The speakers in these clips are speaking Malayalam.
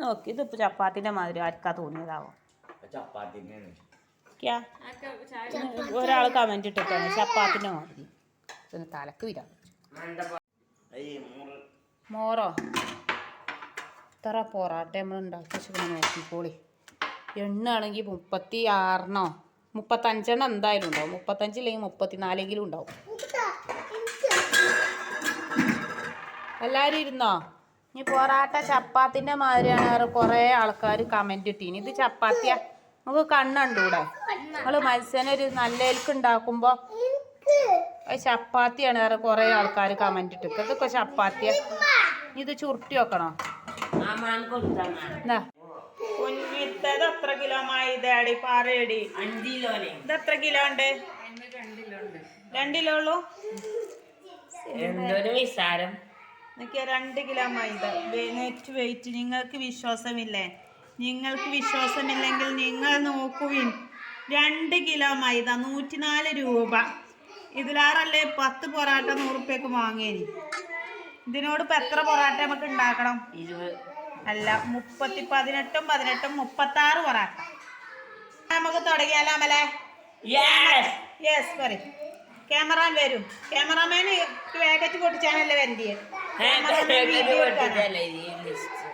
നോക്കി ഇതിപ്പോൾ ചപ്പാത്തിൻ്റെ മാതിരി ആർക്കാ തോന്നിയതാവും. ഒരാൾ കമൻറ്റ് ഇട്ടിട്ടാണ് ചപ്പാത്തിൻ്റെ മാതിരി. പിന്നെ തലക്ക് വിരാ മോറോ ഇത്ര പൊറാട്ട നമ്മൾ ഉണ്ടാക്കി വെച്ചിട്ട് നോക്കിക്കോളി. എണ്ണ ആണെങ്കിൽ 36 35 എന്തായാലും ഉണ്ടാവും. 35 ഇല്ലെങ്കിൽ 34 ഉണ്ടാവും. എല്ലാവരും ഇരുന്നോ? ഇനി പൊറാട്ട ചപ്പാത്തിൻ്റെ മാതിരിയാണ് കുറേ ആൾക്കാർ കമൻറ്റ് ഇട്ടീനി. ഇത് ചപ്പാത്തിയാ നമുക്ക് കണ്ണുണ്ടൂടെ? നമ്മൾ മത്സ്യനൊരു നല്ലയിലേക്ക് ഉണ്ടാക്കുമ്പോൾ അത് ചപ്പാത്തിയാണ് വേറെ കുറേ ആൾക്കാർ കമൻറ്റ് ഇട്ട്. ഇതൊക്കെ ചപ്പാത്തിയാ. ഇത് ചുരുട്ടി വെക്കണോ? എന്താ കുഞ്ഞിത്തത് എത്ര കിലോ മൈദാടി പറയടി? 5 കിലോ. ഇത് എത്ര കിലോ ഉണ്ട്? 2 കിലോ ഉള്ളൂ. എന്തൊരു വിസാരം. 2 കിലോ മൈദ നെറ്റ് വെയിറ്റ്. നിങ്ങൾക്ക് വിശ്വാസമില്ലേ? നിങ്ങൾക്ക് വിശ്വാസമില്ലെങ്കിൽ നിങ്ങൾ നോക്കുവിൻ. 2 കിലോ മൈദ 104 രൂപ. ഇതിലാറല്ലേ 10 പൊറാട്ട 100 റുപ്യക്ക് വാങ്ങിയേനി. ഇതിനോട് ഇപ്പം എത്ര പൊറാട്ട നമുക്ക് ഉണ്ടാക്കണം? 20 അല്ല 18 36 പൊറാട്ട. നമുക്ക് തുടങ്ങിയാലോ അമലേ? യെസ് പറയും. ക്യാമറാൻ വരും. ക്യാമറാമാന് വേഗറ്റ് പൊട്ടിച്ചാണല്ലേ വരണ്ടിയെ.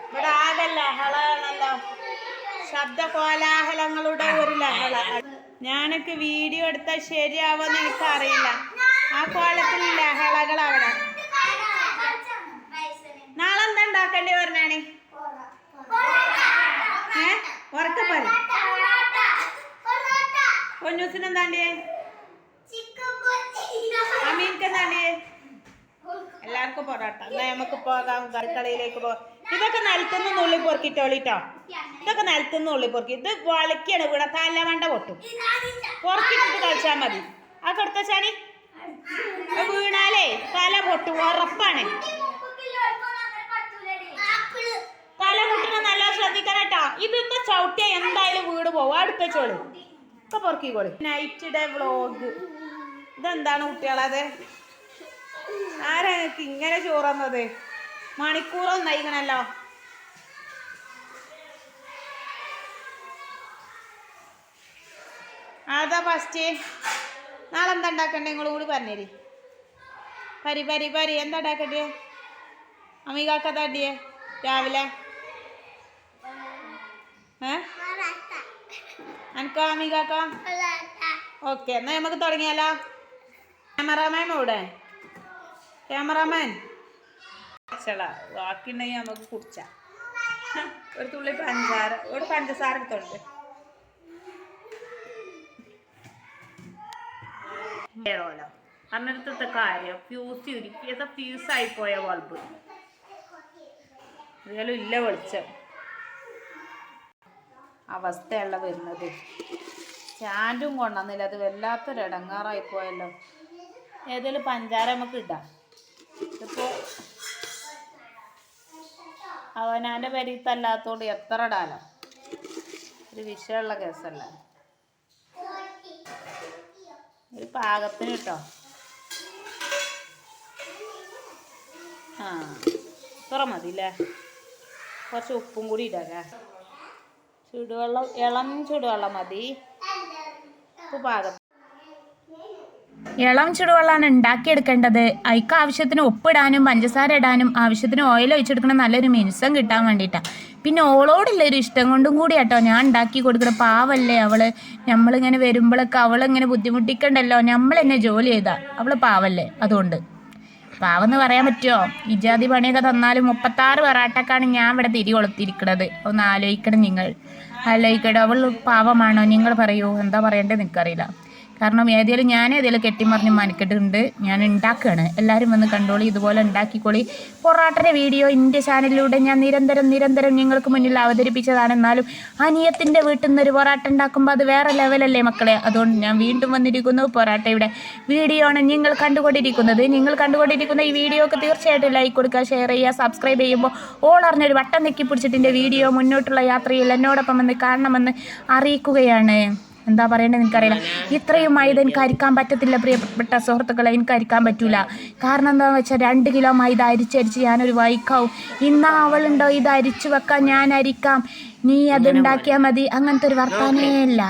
ഇവിടെ ആകെ ലഹളാണല്ലോ, ശബ്ദ കോലാഹലങ്ങളുടെ ഒരു ലഹള. ഞാനൊക്കെ വീഡിയോ എടുത്താൽ ശരിയാവുമെന്ന് എനിക്കറിയില്ല. ആ കോലത്തിൽ ലഹളകൾ അവിടെ. നാളെ എന്താ ഉണ്ടാക്കേണ്ടി പറഞ്ഞാണ്? ഉറക്കപ്പറ. പൊന്നൂസിന് എന്താണ്ടിയേ? അമീൻക്ക് എന്താണ്ടിയേ? എല്ലാവർക്കും പൊറോട്ട. എന്നാ നമുക്ക് പോകാം കറിക്കളയിലേക്ക് പോകാം. ഇതൊക്കെ നിലത്തുനിന്ന് നുള്ളി പൊറുക്കിട്ടോളിട്ടോ. ഇതൊക്കെ നിലത്തുനിന്ന് നുള്ളി പൊറുക്കി. ഇത് വളിക്കാണ് ഇവിടെ തല വണ്ട പൊട്ടും. പൊറുക്കിട്ടിട്ട് കളിച്ചാൽ മതി. ആ കൊടുത്തച്ചാണി വീണാലേ തല പൊട്ടും, ഉറപ്പാണ്. തല പൊട്ടുന്ന നല്ല ശ്രദ്ധിക്കണം കേട്ടോ. ഇതിപ്പോ ചവിട്ടിയ എന്തായാലും വീട് പോവും. അടുത്തോളൂ ഇപ്പൊ പൊറുക്കിക്കോളി. Night day vlog. ഇതെന്താണ് കുട്ടികളത്? ആരാ എനിക്ക് ഇങ്ങനെ ചോറുന്നത്? മണിക്കൂറൊന്നും നയിക്കണല്ലോ. അതാ ഫസ്റ്റ്. നാളെ എന്താ ഉണ്ടാക്കണ്ടേ? നിങ്ങളും കൂടി പറഞ്ഞേരി. പരി എന്താ ഉണ്ടാക്കണ്ടേ? അമികാക്ക തട്ടിയേ രാവിലെ? അനക്കോ അമികാക്ക? ഓക്കെ, എന്നാ നമുക്ക് തുടങ്ങിയാലോ. ക്യാമറാമാൻ ഇവിടെ. ക്യാമറാമാൻ ബാക്കിയുണ്ടെങ്കിൽ നമുക്ക് കുടിച്ച ഒരു തുള്ളി പഞ്ചസാര എടുത്തോണ്ട്. അന്നത്തെ കാര്യം ഫ്യൂസായി പോയ ബൾബ് അതിലും ഇല്ല വെളിച്ചം അവസ്ഥയല്ല വരുന്നത്. സ്റ്റാൻഡും കൊണ്ടുവന്നില്ല. അത് വല്ലാത്തൊരു ഇടങ്ങാറായി പോയല്ലോ. ഏതെങ്കിലും പഞ്ചാര നമുക്ക് ഇടാം. ഇതിപ്പോൾ അവനാൻ്റെ പരിത്തല്ലാത്തോണ്ട് എത്ര ഇടാലോ. ഒരു വിഷയമുള്ള കേസല്ല. ഒരു പാകത്തിന് കേട്ടോ. ഇത്ര മതില്ലേ? കുറച്ച് ഉപ്പും കൂടി ഇടാല്ലേ. ചൂടുവെള്ളം, ഇളം ചൂടുവെള്ളം മതി. ഉപ്പ് പാകത്തിന്. ഇളം ചുടുവെള്ളമാണ് ഉണ്ടാക്കിയെടുക്കേണ്ടത്. അതിക്ക് ആവശ്യത്തിന് ഉപ്പിടാനും പഞ്ചസാര ഇടാനും ആവശ്യത്തിന് ഓയിൽ ഒഴിച്ചെടുക്കണം. നല്ലൊരു മിനുസം കിട്ടാൻ വേണ്ടിയിട്ടാണ്. പിന്നെ ഓളോടുള്ളൊരു ഇഷ്ടം കൊണ്ടും കൂടി കേട്ടോ ഞാൻ ഉണ്ടാക്കി കൊടുക്കണം. പാവല്ലേ അവള്. നമ്മളിങ്ങനെ വരുമ്പോഴൊക്കെ അവളിങ്ങനെ ബുദ്ധിമുട്ടിക്കണ്ടല്ലോ. നമ്മൾ തന്നെ ജോലി ചെയ്താൽ അവള് പാവല്ലേ. അതുകൊണ്ട് പാവെന്ന് പറയാൻ പറ്റുമോ? ഇജാതി പണിയൊക്കെ തന്നാലും 36 പൊറാട്ടക്കാണ് ഞാൻ ഇവിടെ തിരി കൊളുത്തിരിക്കണത്. ഒന്ന് ആലോചിക്കണം നിങ്ങൾ. ആലോചിക്കട്ടെ. അവൾ പാവമാണോ? നിങ്ങൾ പറയൂ. എന്താ പറയേണ്ടത് എനിക്കറിയില്ല. കാരണം ഞാനേതേലും കെട്ടിമറിഞ്ഞ് മനക്കെട്ടുണ്ട്. ഞാൻ ഉണ്ടാക്കുകയാണ്. എല്ലാവരും വന്ന് കണ്ടോളി. ഇതുപോലെ ഉണ്ടാക്കിക്കോളി. പൊറാട്ടയുടെ വീഡിയോ എൻ്റെ ചാനലിലൂടെ ഞാൻ നിരന്തരം നിങ്ങൾക്ക് മുന്നിൽ അവതരിപ്പിച്ചതാണ്. എന്നാലും അനിയത്തിൻ്റെ വീട്ടിൽ നിന്ന് ഒരു പൊറാട്ട ഉണ്ടാക്കുമ്പോൾ അത് വേറെ ലെവലല്ലേ മക്കളെ. അതുകൊണ്ട് ഞാൻ വീണ്ടും വന്നിരിക്കുന്നു. പൊറാട്ടയുടെ വീഡിയോ ആണ് നിങ്ങൾ കണ്ടുകൊണ്ടിരിക്കുന്നത്. നിങ്ങൾ കണ്ടുകൊണ്ടിരിക്കുന്ന ഈ വീഡിയോക്ക് തീർച്ചയായിട്ടും ലൈക്ക് കൊടുക്കുക, ഷെയർ ചെയ്യുക, സബ്സ്ക്രൈബ് ചെയ്യുമ്പോൾ ഓൾ അറിഞ്ഞൊരു വട്ടം നെക്കി പിടിച്ചിട്ട് എൻ്റെ വീഡിയോ മുന്നോട്ടുള്ള യാത്രയിൽ എന്നോടൊപ്പം വന്ന് കാണണമെന്ന് അറിയിക്കുകയാണ്. എന്താ പറയേണ്ടത് എനിക്കറിയില്ല. ഇത്രയും മൈദ എനിക്ക് അരിക്കാൻ പറ്റത്തില്ല പ്രിയപ്പെട്ട സുഹൃത്തുക്കളെ, എനിക്ക് അരിക്കാൻ പറ്റൂല. കാരണം എന്താണെന്ന് വെച്ചാൽ 2 കിലോ മൈദ അരിച്ചരിച്ച് ഞാനൊരു വൈക്കാവും. ഇന്ന് അവളുണ്ടോ ഇത് അരിച്ചു വെക്കാൻ, ഞാൻ അരിക്കാം, നീ അത് ഉണ്ടാക്കിയാൽ മതി, അങ്ങനത്തെ ഒരു വർത്താനേ ഇല്ല.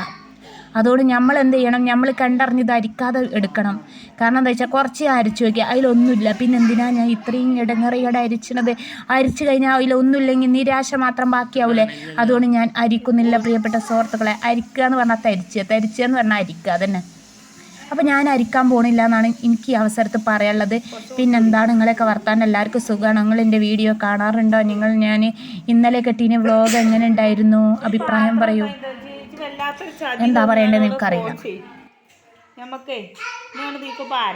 അതുകൊണ്ട് നമ്മൾ എന്ത് ചെയ്യണം, നമ്മൾ കണ്ടറിഞ്ഞ് ഇത് അരിക്കാതെ എടുക്കണം. കാരണം എന്താ വെച്ചാൽ കുറച്ച് അരിച്ചു വയ്ക്കുക, അതിലൊന്നുമില്ല, പിന്നെ എന്തിനാ ഞാൻ ഇത്രയും ഇടങ്ങറിയോടെ അരിച്ചത്? അരിച്ചു കഴിഞ്ഞാൽ അതിലൊന്നുമില്ലെങ്കിൽ നിരാശ മാത്രം ബാക്കിയാവൂലേ? അതുകൊണ്ട് ഞാൻ അരിക്കുന്നില്ല പ്രിയപ്പെട്ട സുഹൃത്തുക്കളെ. അരിക്കുക എന്ന് പറഞ്ഞാൽ തരിക്കുക എന്ന് പറഞ്ഞാൽ അരിക്കുക, അതന്നെ. അപ്പോൾ ഞാൻ അരിക്കാൻ പോണില്ല എന്നാണ് എനിക്ക് ഈ അവസരത്തിൽ പറയാനുള്ളത്. പിന്നെന്താണ് നിങ്ങളെയൊക്കെ വർത്താനം? എല്ലാവർക്കും സുഖമാണ്? നിങ്ങൾ എൻ്റെ വീഡിയോ കാണാറുണ്ടോ? ഞാൻ ഇന്നലെ കെട്ടീന് വ്ളോഗ് എങ്ങനെ ഉണ്ടായിരുന്നു? അഭിപ്രായം പറയൂ. എന്താ പറയേണ്ടത് എനിക്കറിയില്ല. നമുക്കേ ഇനി തീക്ക് പാര,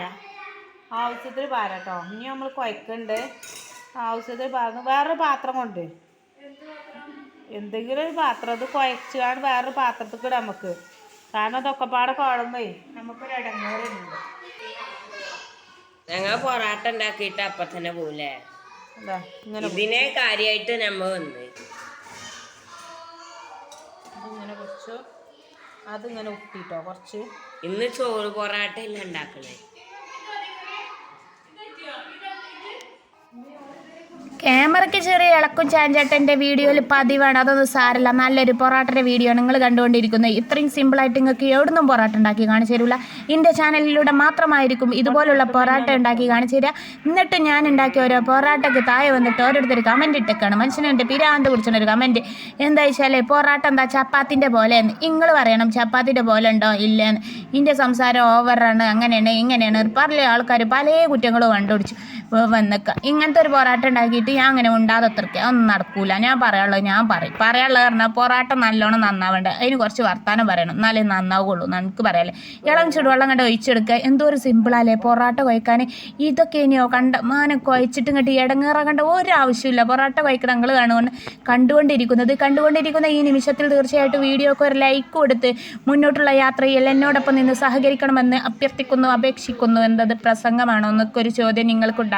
ആവശ്യത്തിന് പാര കേട്ടോ. ഇനി നമ്മൾ കുഴക്കുന്നുണ്ട്, ആവശ്യത്തിന് പാർന്ന് വേറൊരു പാത്രം കൊണ്ട്, എന്തെങ്കിലും ഒരു പാത്രം അത് കുഴച്ചാണ് വേറൊരു പാത്രത്തിൽ ഇടാം നമുക്ക്. കാരണം അതൊക്കെ പാടെ കുഴമ്പേ നമുക്കൊരു ഇടങ്ങേറുണ്ട്. ഞങ്ങൾ പൊറാട്ട ഉണ്ടാക്കിയിട്ട് അപ്പൊ തന്നെ പോലെ ഇതിനെ കാര്യമായിട്ട് നമ്മ വന്ന് അതിങ്ങനെ കുറച്ച് അതിങ്ങനെ ഉപ്പിട്ടോ കുറച്ച്. ഇന്ന് ചോറ് പൊറാട്ട ഇല്ല ഉണ്ടാക്കണേ. ക്യാമറയ്ക്ക് ചെറിയ ഇളക്കും ചാഞ്ചേട്ടൻ്റെ വീഡിയോയിൽ പതിവാണ്, അതൊന്നും സാരല്ല. നല്ലൊരു പൊറാട്ടയുടെ വീഡിയോ നിങ്ങൾ കണ്ടുകൊണ്ടിരിക്കുന്നത്. ഇത്രയും സിമ്പിളായിട്ട് നിങ്ങൾക്ക് എവിടുന്നും പൊറാട്ട ഉണ്ടാക്കി കാണിച്ചു തരില്ല. എൻ്റെ ചാനലിലൂടെ മാത്രമായിരിക്കും ഇതുപോലുള്ള പൊറാട്ട ഉണ്ടാക്കി കാണിച്ചു തരിക. എന്നിട്ട് ഞാൻ ഉണ്ടാക്കിയ ഓരോ പൊറാട്ടയ്ക്ക് താഴെ വന്നിട്ട് ഓരോരുത്തർ കമൻറ്റ് ഇട്ടേക്കാണ്. മനുഷ്യനെ പിരാന്ത് കുറിച്ചൊരു കമൻറ്റ് എന്താ വെച്ചാൽ പൊറാട്ട എന്താ ചപ്പാത്തിൻ്റെ പോലെയെന്ന്. നിങ്ങൾ പറയണം ചപ്പാത്തിൻ്റെ പോലെ ഉണ്ടോ ഇല്ലയെന്ന്. ഇതിൻ്റെ സംസാരം ഓവറാണ്, അങ്ങനെയാണ് ഇങ്ങനെയാണ് പല ആൾക്കാർ പല കുറ്റങ്ങളും കണ്ടുപിടിച്ചു വന്നേക്കുക. ഇങ്ങനത്തെ ഒരു പൊറാട്ട ഉണ്ടാക്കിയിട്ട് ഞാൻ അങ്ങനെ ഉണ്ടാകത്തർക്കുക ഒന്നും നടക്കൂല. ഞാൻ പറയാനുള്ളത് പറഞ്ഞാൽ പൊറാട്ട നല്ലോണം നന്നാവേണ്ട, അതിന് കുറച്ച് വർത്താനം പറയണം, എന്നാലേ നന്നാവുള്ളൂ. നമുക്ക് പറയാല്ലേ, ഇളം ചുടുവെള്ളം കണ്ട് ഒഴിച്ചെടുക്കുക. എന്തോ ഒരു സിമ്പിളല്ലേ പൊറാട്ട കുഴക്കാൻ. ഇതൊക്കെ ഇനിയോ മാനം കുഴച്ചിട്ട് ഇങ്ങോട്ട് ഇടങ്ങേറാകേണ്ട ഒരു ആവശ്യമില്ല. പൊറാട്ട കുഴക്കണം നിങ്ങൾ കണ്ടുകൊണ്ടിരിക്കുന്ന ഈ നിമിഷത്തിൽ തീർച്ചയായിട്ടും വീഡിയോക്ക് ഒരു ലൈക്ക് കൊടുത്ത് മുന്നോട്ടുള്ള യാത്രയിൽ എന്നോടൊപ്പം നിന്ന് സഹകരിക്കണമെന്ന് അഭ്യർത്ഥിക്കുന്നു, അപേക്ഷിക്കുന്നു. എന്തത് പ്രസംഗമാണോ എന്നൊക്കെ ഒരു ചോദ്യം നിങ്ങൾക്കുണ്ടാകും.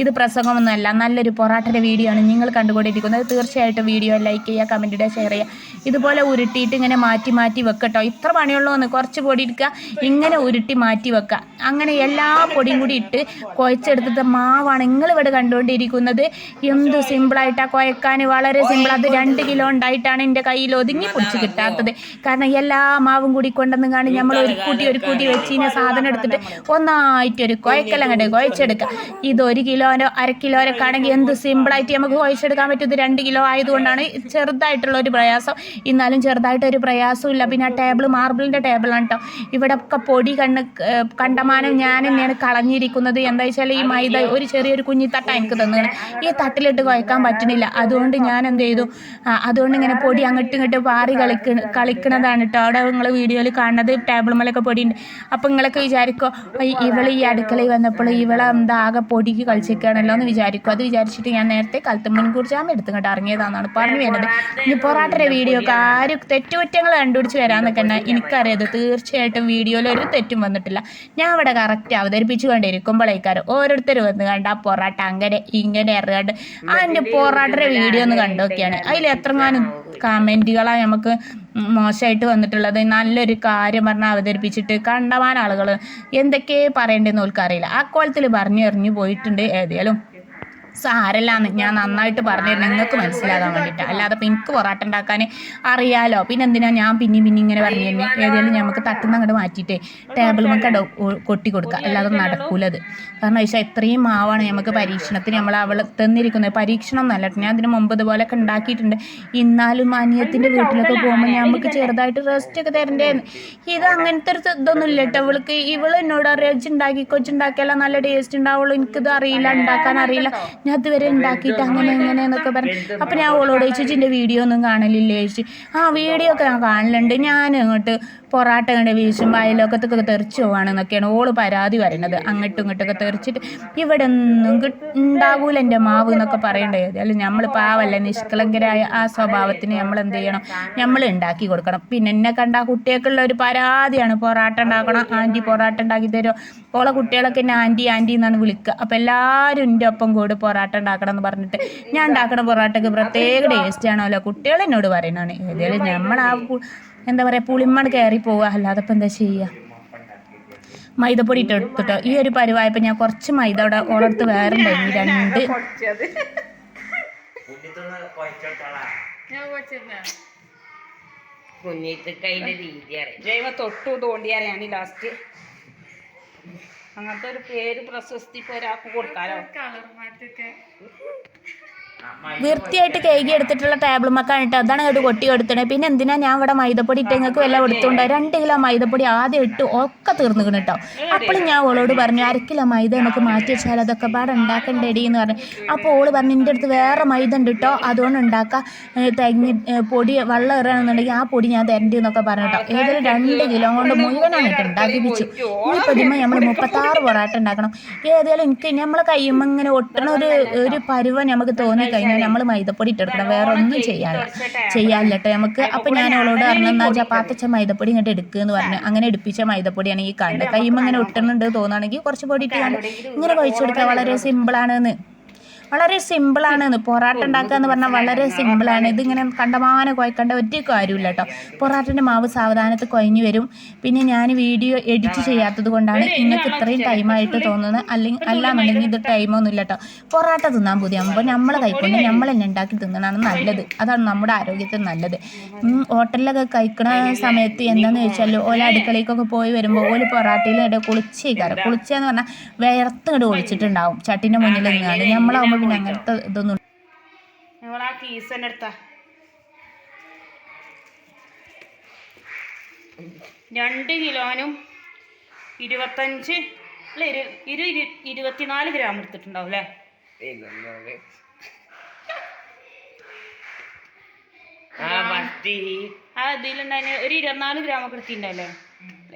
ഇത് പ്രസംഗമൊന്നുമല്ല, നല്ലൊരു പൊറാട്ടയുടെ വീഡിയോ ആണ് നിങ്ങൾ കണ്ടുകൊണ്ടിരിക്കുന്നത്. തീർച്ചയായിട്ടും വീഡിയോ ലൈക്ക് ചെയ്യുക, കമൻറ്റ് ചെയ്യുക, ഷെയർ ചെയ്യുക. ഇതുപോലെ ഉരുട്ടിയിട്ട് ഇങ്ങനെ മാറ്റി വെക്കട്ടോ. ഇത്ര പണിയുള്ളൂ എന്ന് കുറച്ച് പൊടി എടുക്കുക, ഇങ്ങനെ ഉരുട്ടി മാറ്റി വെക്കുക. അങ്ങനെ എല്ലാ പൊടിയും കൂടി ഇട്ട് കുഴച്ചെടുത്തത് മാവാണ് നിങ്ങളിവിടെ കണ്ടുകൊണ്ടിരിക്കുന്നത്. എന്ത് സിമ്പിളായിട്ടാണ് കുഴക്കാൻ, വളരെ സിമ്പിൾ. അത് 2 കിലോ ഉണ്ടായിട്ടാണ് എൻ്റെ കയ്യിൽ ഒതുങ്ങി പിടിച്ച് കിട്ടാത്തത്. കാരണം എല്ലാ മാവും കൂടി കൊണ്ടുവന്ന് കാണി നമ്മൾ ഒരു കൂട്ടി വെച്ചിന് സാധനം എടുത്തിട്ട് ഒന്നായിട്ടൊരു കുഴക്കലങ്ങോട്ട് കുഴച്ചെടുക്കുക. ഇത് 1 കിലോനോ 1/2 കിലോനൊക്കെ ആണെങ്കിൽ എന്ത് സിമ്പിളായിട്ട് നമുക്ക് കുഴച്ചെടുക്കാൻ പറ്റും. ഇത് 2 കിലോ ആയതുകൊണ്ടാണ് ചെറുതായിട്ടുള്ള ഒരു പ്രയാസം. എന്നാലും ചെറുതായിട്ടൊരു പ്രയാസമില്ല. പിന്നെ ആ ടേബിൾ മാർബിളിൻ്റെ ടേബിളാണ് കേട്ടോ. ഇവിടെ ഒക്കെ പൊടി കണ്ടമാനം ഞാൻ തന്നെയാണ് കളഞ്ഞിരിക്കുന്നത്. എന്താ വെച്ചാൽ ഈ മൈദ ഒരു ചെറിയൊരു കുഞ്ഞിത്തട്ട എനിക്ക് തന്നതാണ്. ഈ തട്ടിലിട്ട് കുഴക്കാൻ പറ്റുന്നില്ല. അതുകൊണ്ട് ഞാൻ എന്ത് ചെയ്തു, അതുകൊണ്ട് ഇങ്ങനെ പൊടി അങ്ങോട്ടും ഇങ്ങോട്ട് പാറി കളിക്കണതാണ് കേട്ടോ. അവിടെ നിങ്ങൾ വീഡിയോയിൽ കാണുന്നത് ടേബിൾ മേലൊക്കെ പൊടിയുണ്ട്. അപ്പം നിങ്ങളൊക്കെ വിചാരിക്കോ ഇവൾ ഈ അടുക്കളയിൽ വന്നപ്പോൾ ഇവളെ എന്താ ആകെ പൊടിക്ക് കളിച്ചിരിക്കുകയാണല്ലോ എന്ന് വിചാരിക്കും. അത് വിചാരിച്ചിട്ട് ഞാൻ നേരത്തെ കാലത്ത് മുൻകൂർ ജാമ്യം എടുത്തുകൊണ്ട് ഇറങ്ങിയതാണെന്നാണ് പറഞ്ഞു വരുന്നത്. ഇനി പൊറാട്ടയുടെ വീഡിയോ ഒക്കെ ആരും തെറ്റുകുറ്റങ്ങൾ കണ്ടുപിടിച്ച് വരാമെന്നൊക്കെ തന്നെ എനിക്കറിയാത്. തീർച്ചയായിട്ടും വീഡിയോയിൽ ഒരു തെറ്റും വന്നിട്ടില്ല. ഞാൻ അവിടെ കറക്റ്റ് അവതരിപ്പിച്ചു കൊണ്ടിരിക്കുമ്പോഴേക്കാരും ഓരോരുത്തർ വന്ന് കണ്ട് ആ പൊറാട്ട അങ്ങനെ ഇങ്ങനെ ഇറങ്ങാണ്ട് എൻ്റെ പൊറാട്ടയുടെ വീഡിയോ ഒന്ന് കണ്ടൊക്കെയാണ്. അതിൽ എത്രങ്ങാനും കമൻറ്റുകളാണ് നമുക്ക് മോശമായിട്ട് വന്നിട്ടുള്ളത്. നല്ലൊരു കാര്യം പറഞ്ഞാൽ അവതരിപ്പിച്ചിട്ട് കണ്ടമാന ആളുകൾ എന്തൊക്കെ പറയേണ്ടതെന്ന് ഓൽക്കറിയില്ല. ആ കോലത്തിൽ പറഞ്ഞു പോയിട്ടുണ്ട്. ഏതായാലും സാരല്ലാന്ന് ഞാൻ നന്നായിട്ട് പറഞ്ഞു തരുന്നത് നിങ്ങൾക്ക് മനസ്സിലാകാൻ വേണ്ടിയിട്ട്. അല്ലാതെ ഇപ്പം എനിക്ക് പൊറാട്ട ഉണ്ടാക്കാൻ അറിയാലോ, പിന്നെ എന്തിനാ ഞാൻ പിന്നെയും ഇങ്ങനെ പറഞ്ഞു തന്നെ. ഏതായാലും നമുക്ക് തട്ടുന്ന അങ്ങോട്ട് മാറ്റിയിട്ട് ടേബിൾ നമുക്ക് കൊട്ടി കൊടുക്കുക. അല്ലാതെ നടക്കൂലത്. കാരണം വെച്ചാൽ ഇത്രയും മാവാണ് നമുക്ക് പരീക്ഷണത്തിന് നമ്മൾ അവൾ തന്നിരിക്കുന്നത്. പരീക്ഷണം എന്നല്ല, ഞാൻ അതിന് മുമ്പ് ഇതുപോലെയൊക്കെ ഉണ്ടാക്കിയിട്ടുണ്ട്. എന്നാലും അനിയത്തിൻ്റെ വീട്ടിലൊക്കെ പോകുമ്പോൾ നമുക്ക് ചെറുതായിട്ട് റെസ്റ്റ് ഒക്കെ തരണ്ടേന്ന്. ഇത് അങ്ങനത്തെ ഒരു ഇതൊന്നും ഇല്ല കേട്ടോ. ഇവൾ എന്നോട് അറിയാം കൊച്ചുണ്ടാക്കിയാലോ നല്ല ടേസ്റ്റ് ഉണ്ടാവുള്ളൂ, എനിക്കിത് അറിയില്ല, ഉണ്ടാക്കാൻ അറിയില്ല, ഞാൻ അതുവരെ ഉണ്ടാക്കിയിട്ട് അങ്ങനെ എന്നൊക്കെ പറഞ്ഞു. അപ്പം ഞാൻ അവളോട് ചോദിച്ചു എൻ്റെ വീഡിയോ ഒന്നും കാണലില്ലേ ചോദിച്ചു. ആ വീഡിയോ ഒക്കെ ഞാൻ കാണലുണ്ട്, ഞാൻ അങ്ങോട്ട് പൊറാട്ട കണ്ട് വീശുമ്പോൾ അയലോക്കത്തൊക്കെ തെറിച്ച് പോവാണെന്നൊക്കെയാണ് ഓള് പരാതി പറയുന്നത്. അങ്ങോട്ടും ഇങ്ങോട്ടൊക്കെ തെറിച്ചിട്ട് ഇവിടെ ഒന്നും ഉണ്ടാകൂല എൻ്റെ മാവ് എന്നൊക്കെ പറയണ്ടേ. ഏതായാലും നമ്മൾ പാവല്ല, നിഷ്കളങ്കരായ ആ സ്വഭാവത്തിന് നമ്മൾ എന്ത് ചെയ്യണം, നമ്മൾ ഉണ്ടാക്കി കൊടുക്കണം. പിന്നെ എന്നെ കണ്ട കുട്ടികൾക്കുള്ള ഒരു പരാതിയാണ്, പൊറാട്ട ഉണ്ടാക്കണം, ആൻറ്റി പൊറാട്ട ഉണ്ടാക്കി തരുമോ. ഓളെ കുട്ടികളൊക്കെ എന്നെ ആൻറ്റി എന്നാണ് വിളിക്കുക. അപ്പോൾ എല്ലാവരും എൻ്റെ ഒപ്പം കൂടി പൊറാട്ട ഉണ്ടാക്കണം എന്ന് പറഞ്ഞിട്ട് ഞാൻ ഉണ്ടാക്കണ പൊറാട്ടയ്ക്ക് പ്രത്യേക ടേസ്റ്റ് ആണല്ലോ കുട്ടികൾ എന്നോട് പറയുന്നതാണ്. ഏതായാലും നമ്മൾ ആ എന്താ പറയുക പുളിമൺ കയറി പോവുക, അല്ലാതെ ഇപ്പം എന്താ ചെയ്യുക. മൈദപ്പൊടി ഇട്ടെടുത്തിട്ടോ ഈ ഒരു പരിവായപ്പോൾ ഞാൻ കുറച്ച് മൈദ അവിടെ ഓളടുത്ത് വേറെ ഉണ്ടായിരുന്നു 2 കുഞ്ഞിത്തക്കൈൻ്റെ രീതി അറിയാം. ജൈവ തൊട്ടു തോണ്ടിയാറിയാണ് ലാസ്റ്റ്. അങ്ങനത്തെ ഒരു പേര് പ്രശസ്തി ഇപ്പോൾ ഒരാൾക്ക് കൊടുക്കാലോ. വൃത്തിയായിട്ട് കേക്ക് എടുത്തിട്ടുള്ള ടേബിൾ മക്കാണിട്ട് അതാണ് കേട്ട് കൊട്ടി കൊടുത്തത്. പിന്നെ എന്തിനാ ഞാൻ ഇവിടെ മൈദപ്പൊടി ഇട്ട് നിങ്ങൾക്ക് എല്ലാം എടുത്തുകൊണ്ട് 2 കിലോ മൈദപ്പൊടി ആദ്യം ഇട്ട് ഒക്കെ തീർന്നിക്കണം കേട്ടോ. അപ്പോഴും ഞാൻ ഓളോട് പറഞ്ഞു 1 കിലോ മൈദ നമുക്ക് മാറ്റി വെച്ചാൽ അതൊക്കെ പാടെ ഉണ്ടാക്കണ്ടേടി എന്ന് പറഞ്ഞു. അപ്പോൾ ഓള് പറഞ്ഞു എൻ്റെ അടുത്ത് വേറെ മൈദ ഉണ്ട് കേട്ടോ, അതുകൊണ്ട് ഉണ്ടാക്കാം, തേങ്ങ പൊടി വെള്ളം ഇറങ്ങുന്നുണ്ടെങ്കിൽ ആ പൊടി ഞാൻ തരണ്ടി എന്നൊക്കെ പറഞ്ഞു കേട്ടോ. ഏതായാലും 2 കിലോ കൊണ്ട് മുഴുവനായിട്ട് ഉണ്ടാക്കിപ്പിച്ചു. ഇനിയിപ്പോൾ ഇതിന്മേൽ നമ്മൾ 36 പൊറാട്ട ഉണ്ടാക്കണം. ഏതായാലും എനിക്ക് നമ്മളെ കയ്യുമ്പോൾ ഇങ്ങനെ ഒട്ടണ ഒരു പരുവ നമുക്ക് തോന്നി കഴിഞ്ഞാൽ നമ്മൾ മൈദപ്പൊടി ഇട്ടെടുക്കണം, വേറെ ഒന്നും ചെയ്യാനില്ല കേട്ടോ നമുക്ക്. അപ്പം ഞാൻ അവളോട് പറഞ്ഞു എന്നാൽ ചപ്പാത്തച്ച മൈദപ്പൊടി ഇങ്ങോട്ട് എടുക്കുക എന്ന് പറഞ്ഞു. അങ്ങനെ എടുപ്പിച്ച മൈദപ്പൊടിയാണ് ഈ കണ്ട്. കയ്യുമ്പോൾ ഇങ്ങനെ ഒട്ടുന്നുണ്ട് തോന്നുകയാണെങ്കിൽ കുറച്ച് പൊടി ഇട്ട് കണ്ട് ഇങ്ങനെ കുഴച്ചെടുക്കുക. വളരെ സിമ്പിളാണെന്ന്, വളരെ സിമ്പിളാണെന്ന്. പൊറാട്ട ഉണ്ടാക്കുക എന്ന് പറഞ്ഞാൽ വളരെ സിമ്പിളാണ്. ഇതിങ്ങനെ കണ്ടമാനം കുഴക്കേണ്ട ഒരു കാര്യമില്ല കേട്ടോ. പൊറാട്ടൻ്റെ മാവ് സാവധാനത്തിൽ കുഴഞ്ഞു വരും. പിന്നെ ഞാൻ വീഡിയോ എഡിറ്റ് ചെയ്യാത്തത് കൊണ്ടാണ് നിങ്ങൾക്ക് ഇത്രയും ടൈമായിട്ട് തോന്നുന്നത്. അല്ലാന്നുണ്ടെങ്കിൽ ഇത് ടൈമൊന്നുമില്ല കേട്ടോ. പൊറാട്ട തിന്നാൻ പുതിയാകുമ്പോൾ നമ്മളെ കൈക്കൊണ്ട് നമ്മൾ തന്നെ ഉണ്ടാക്കി തിന്നണതാണ് നല്ലത്. അതാണ് നമ്മുടെ ആരോഗ്യത്തിന് നല്ലത്. ഹോട്ടലിലൊക്കെ കഴിക്കണ സമയത്ത് എന്താണെന്ന് ചോദിച്ചാൽ ഓല അടുക്കളയിലേക്കൊക്കെ പോയി വരുമ്പോൾ ഓല് പൊറാട്ടയിൽ കുളിച്ചേക്കാറ്. കുളിച്ചെന്ന് പറഞ്ഞാൽ വേർത്ത് ഇങ്ങോട്ട് ഒളിച്ചിട്ടുണ്ടാവും ചട്ടിൻ്റെ മുന്നിൽ നിന്നാണ്. നമ്മളാവുമ്പോൾ പിന്നെ അങ്ങനത്തെ ഇതൊന്നും. ഞങ്ങൾ ആ കീസ് തന്നെ എടുത്താ 2 കിലോനും 25 അല്ല 24 ഗ്രാം എടുത്തിട്ടുണ്ടാവും അല്ലേ? ആ ഇതിലുണ്ടായ ഒരു 24 ഗ്രാമൊക്കെ എടുത്തിട്ടുണ്ടല്ലേ?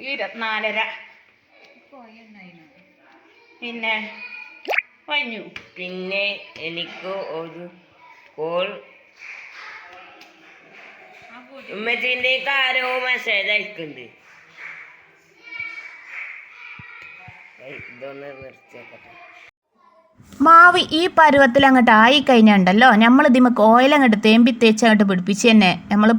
24.5 പിന്നെ കഴിഞ്ഞു. പിന്നെ എനിക്ക് ഒരു കോൾ ഉമ്മച്ചിൻ്റെ ആരോ മെസ്സേജ് അയക്കുന്നുണ്ട്. ഇതൊന്ന് നിർത്തിയേക്കട്ടെ. മാവ് ഈ പരുവത്തിൽ അങ്ങോട്ട് ആയിക്കഴിഞ്ഞാൽ ഉണ്ടല്ലോ നമ്മൾ ഇതിമക്ക് ഓയിൽ അങ്ങോട്ട് തേച്ച് അങ്ങോട്ട് പിടിപ്പിച്ച് തന്നെ നമ്മൾ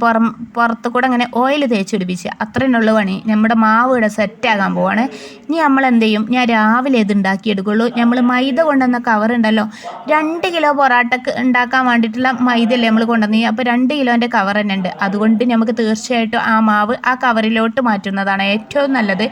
പുറത്ത് കൂടെ അങ്ങനെ ഓയിൽ തേച്ച് പിടിപ്പിച്ച് അത്രയുള്ള പണി. നമ്മുടെ മാവ് ഇവിടെ സെറ്റാകാൻ പോവാണ്. ഇനി നമ്മൾ എന്ത് ചെയ്യും, ഞാൻ രാവിലെ ഇത് ഉണ്ടാക്കിയെടുക്കുള്ളൂ. നമ്മൾ മൈദ കൊണ്ടുവന്ന കവറുണ്ടല്ലോ, 2 കിലോ പൊറാട്ടക്ക് ഉണ്ടാക്കാൻ വേണ്ടിയിട്ടുള്ള മൈദയല്ലേ നമ്മൾ കൊണ്ടുവന്നേ. അപ്പോൾ 2 കിലോൻ്റെ കവർ തന്നെ ഉണ്ട്. അതുകൊണ്ട് നമുക്ക് തീർച്ചയായിട്ടും ആ മാവ് ആ കവറിലോട്ട് മാറ്റുന്നതാണ് ഏറ്റവും നല്ലത്.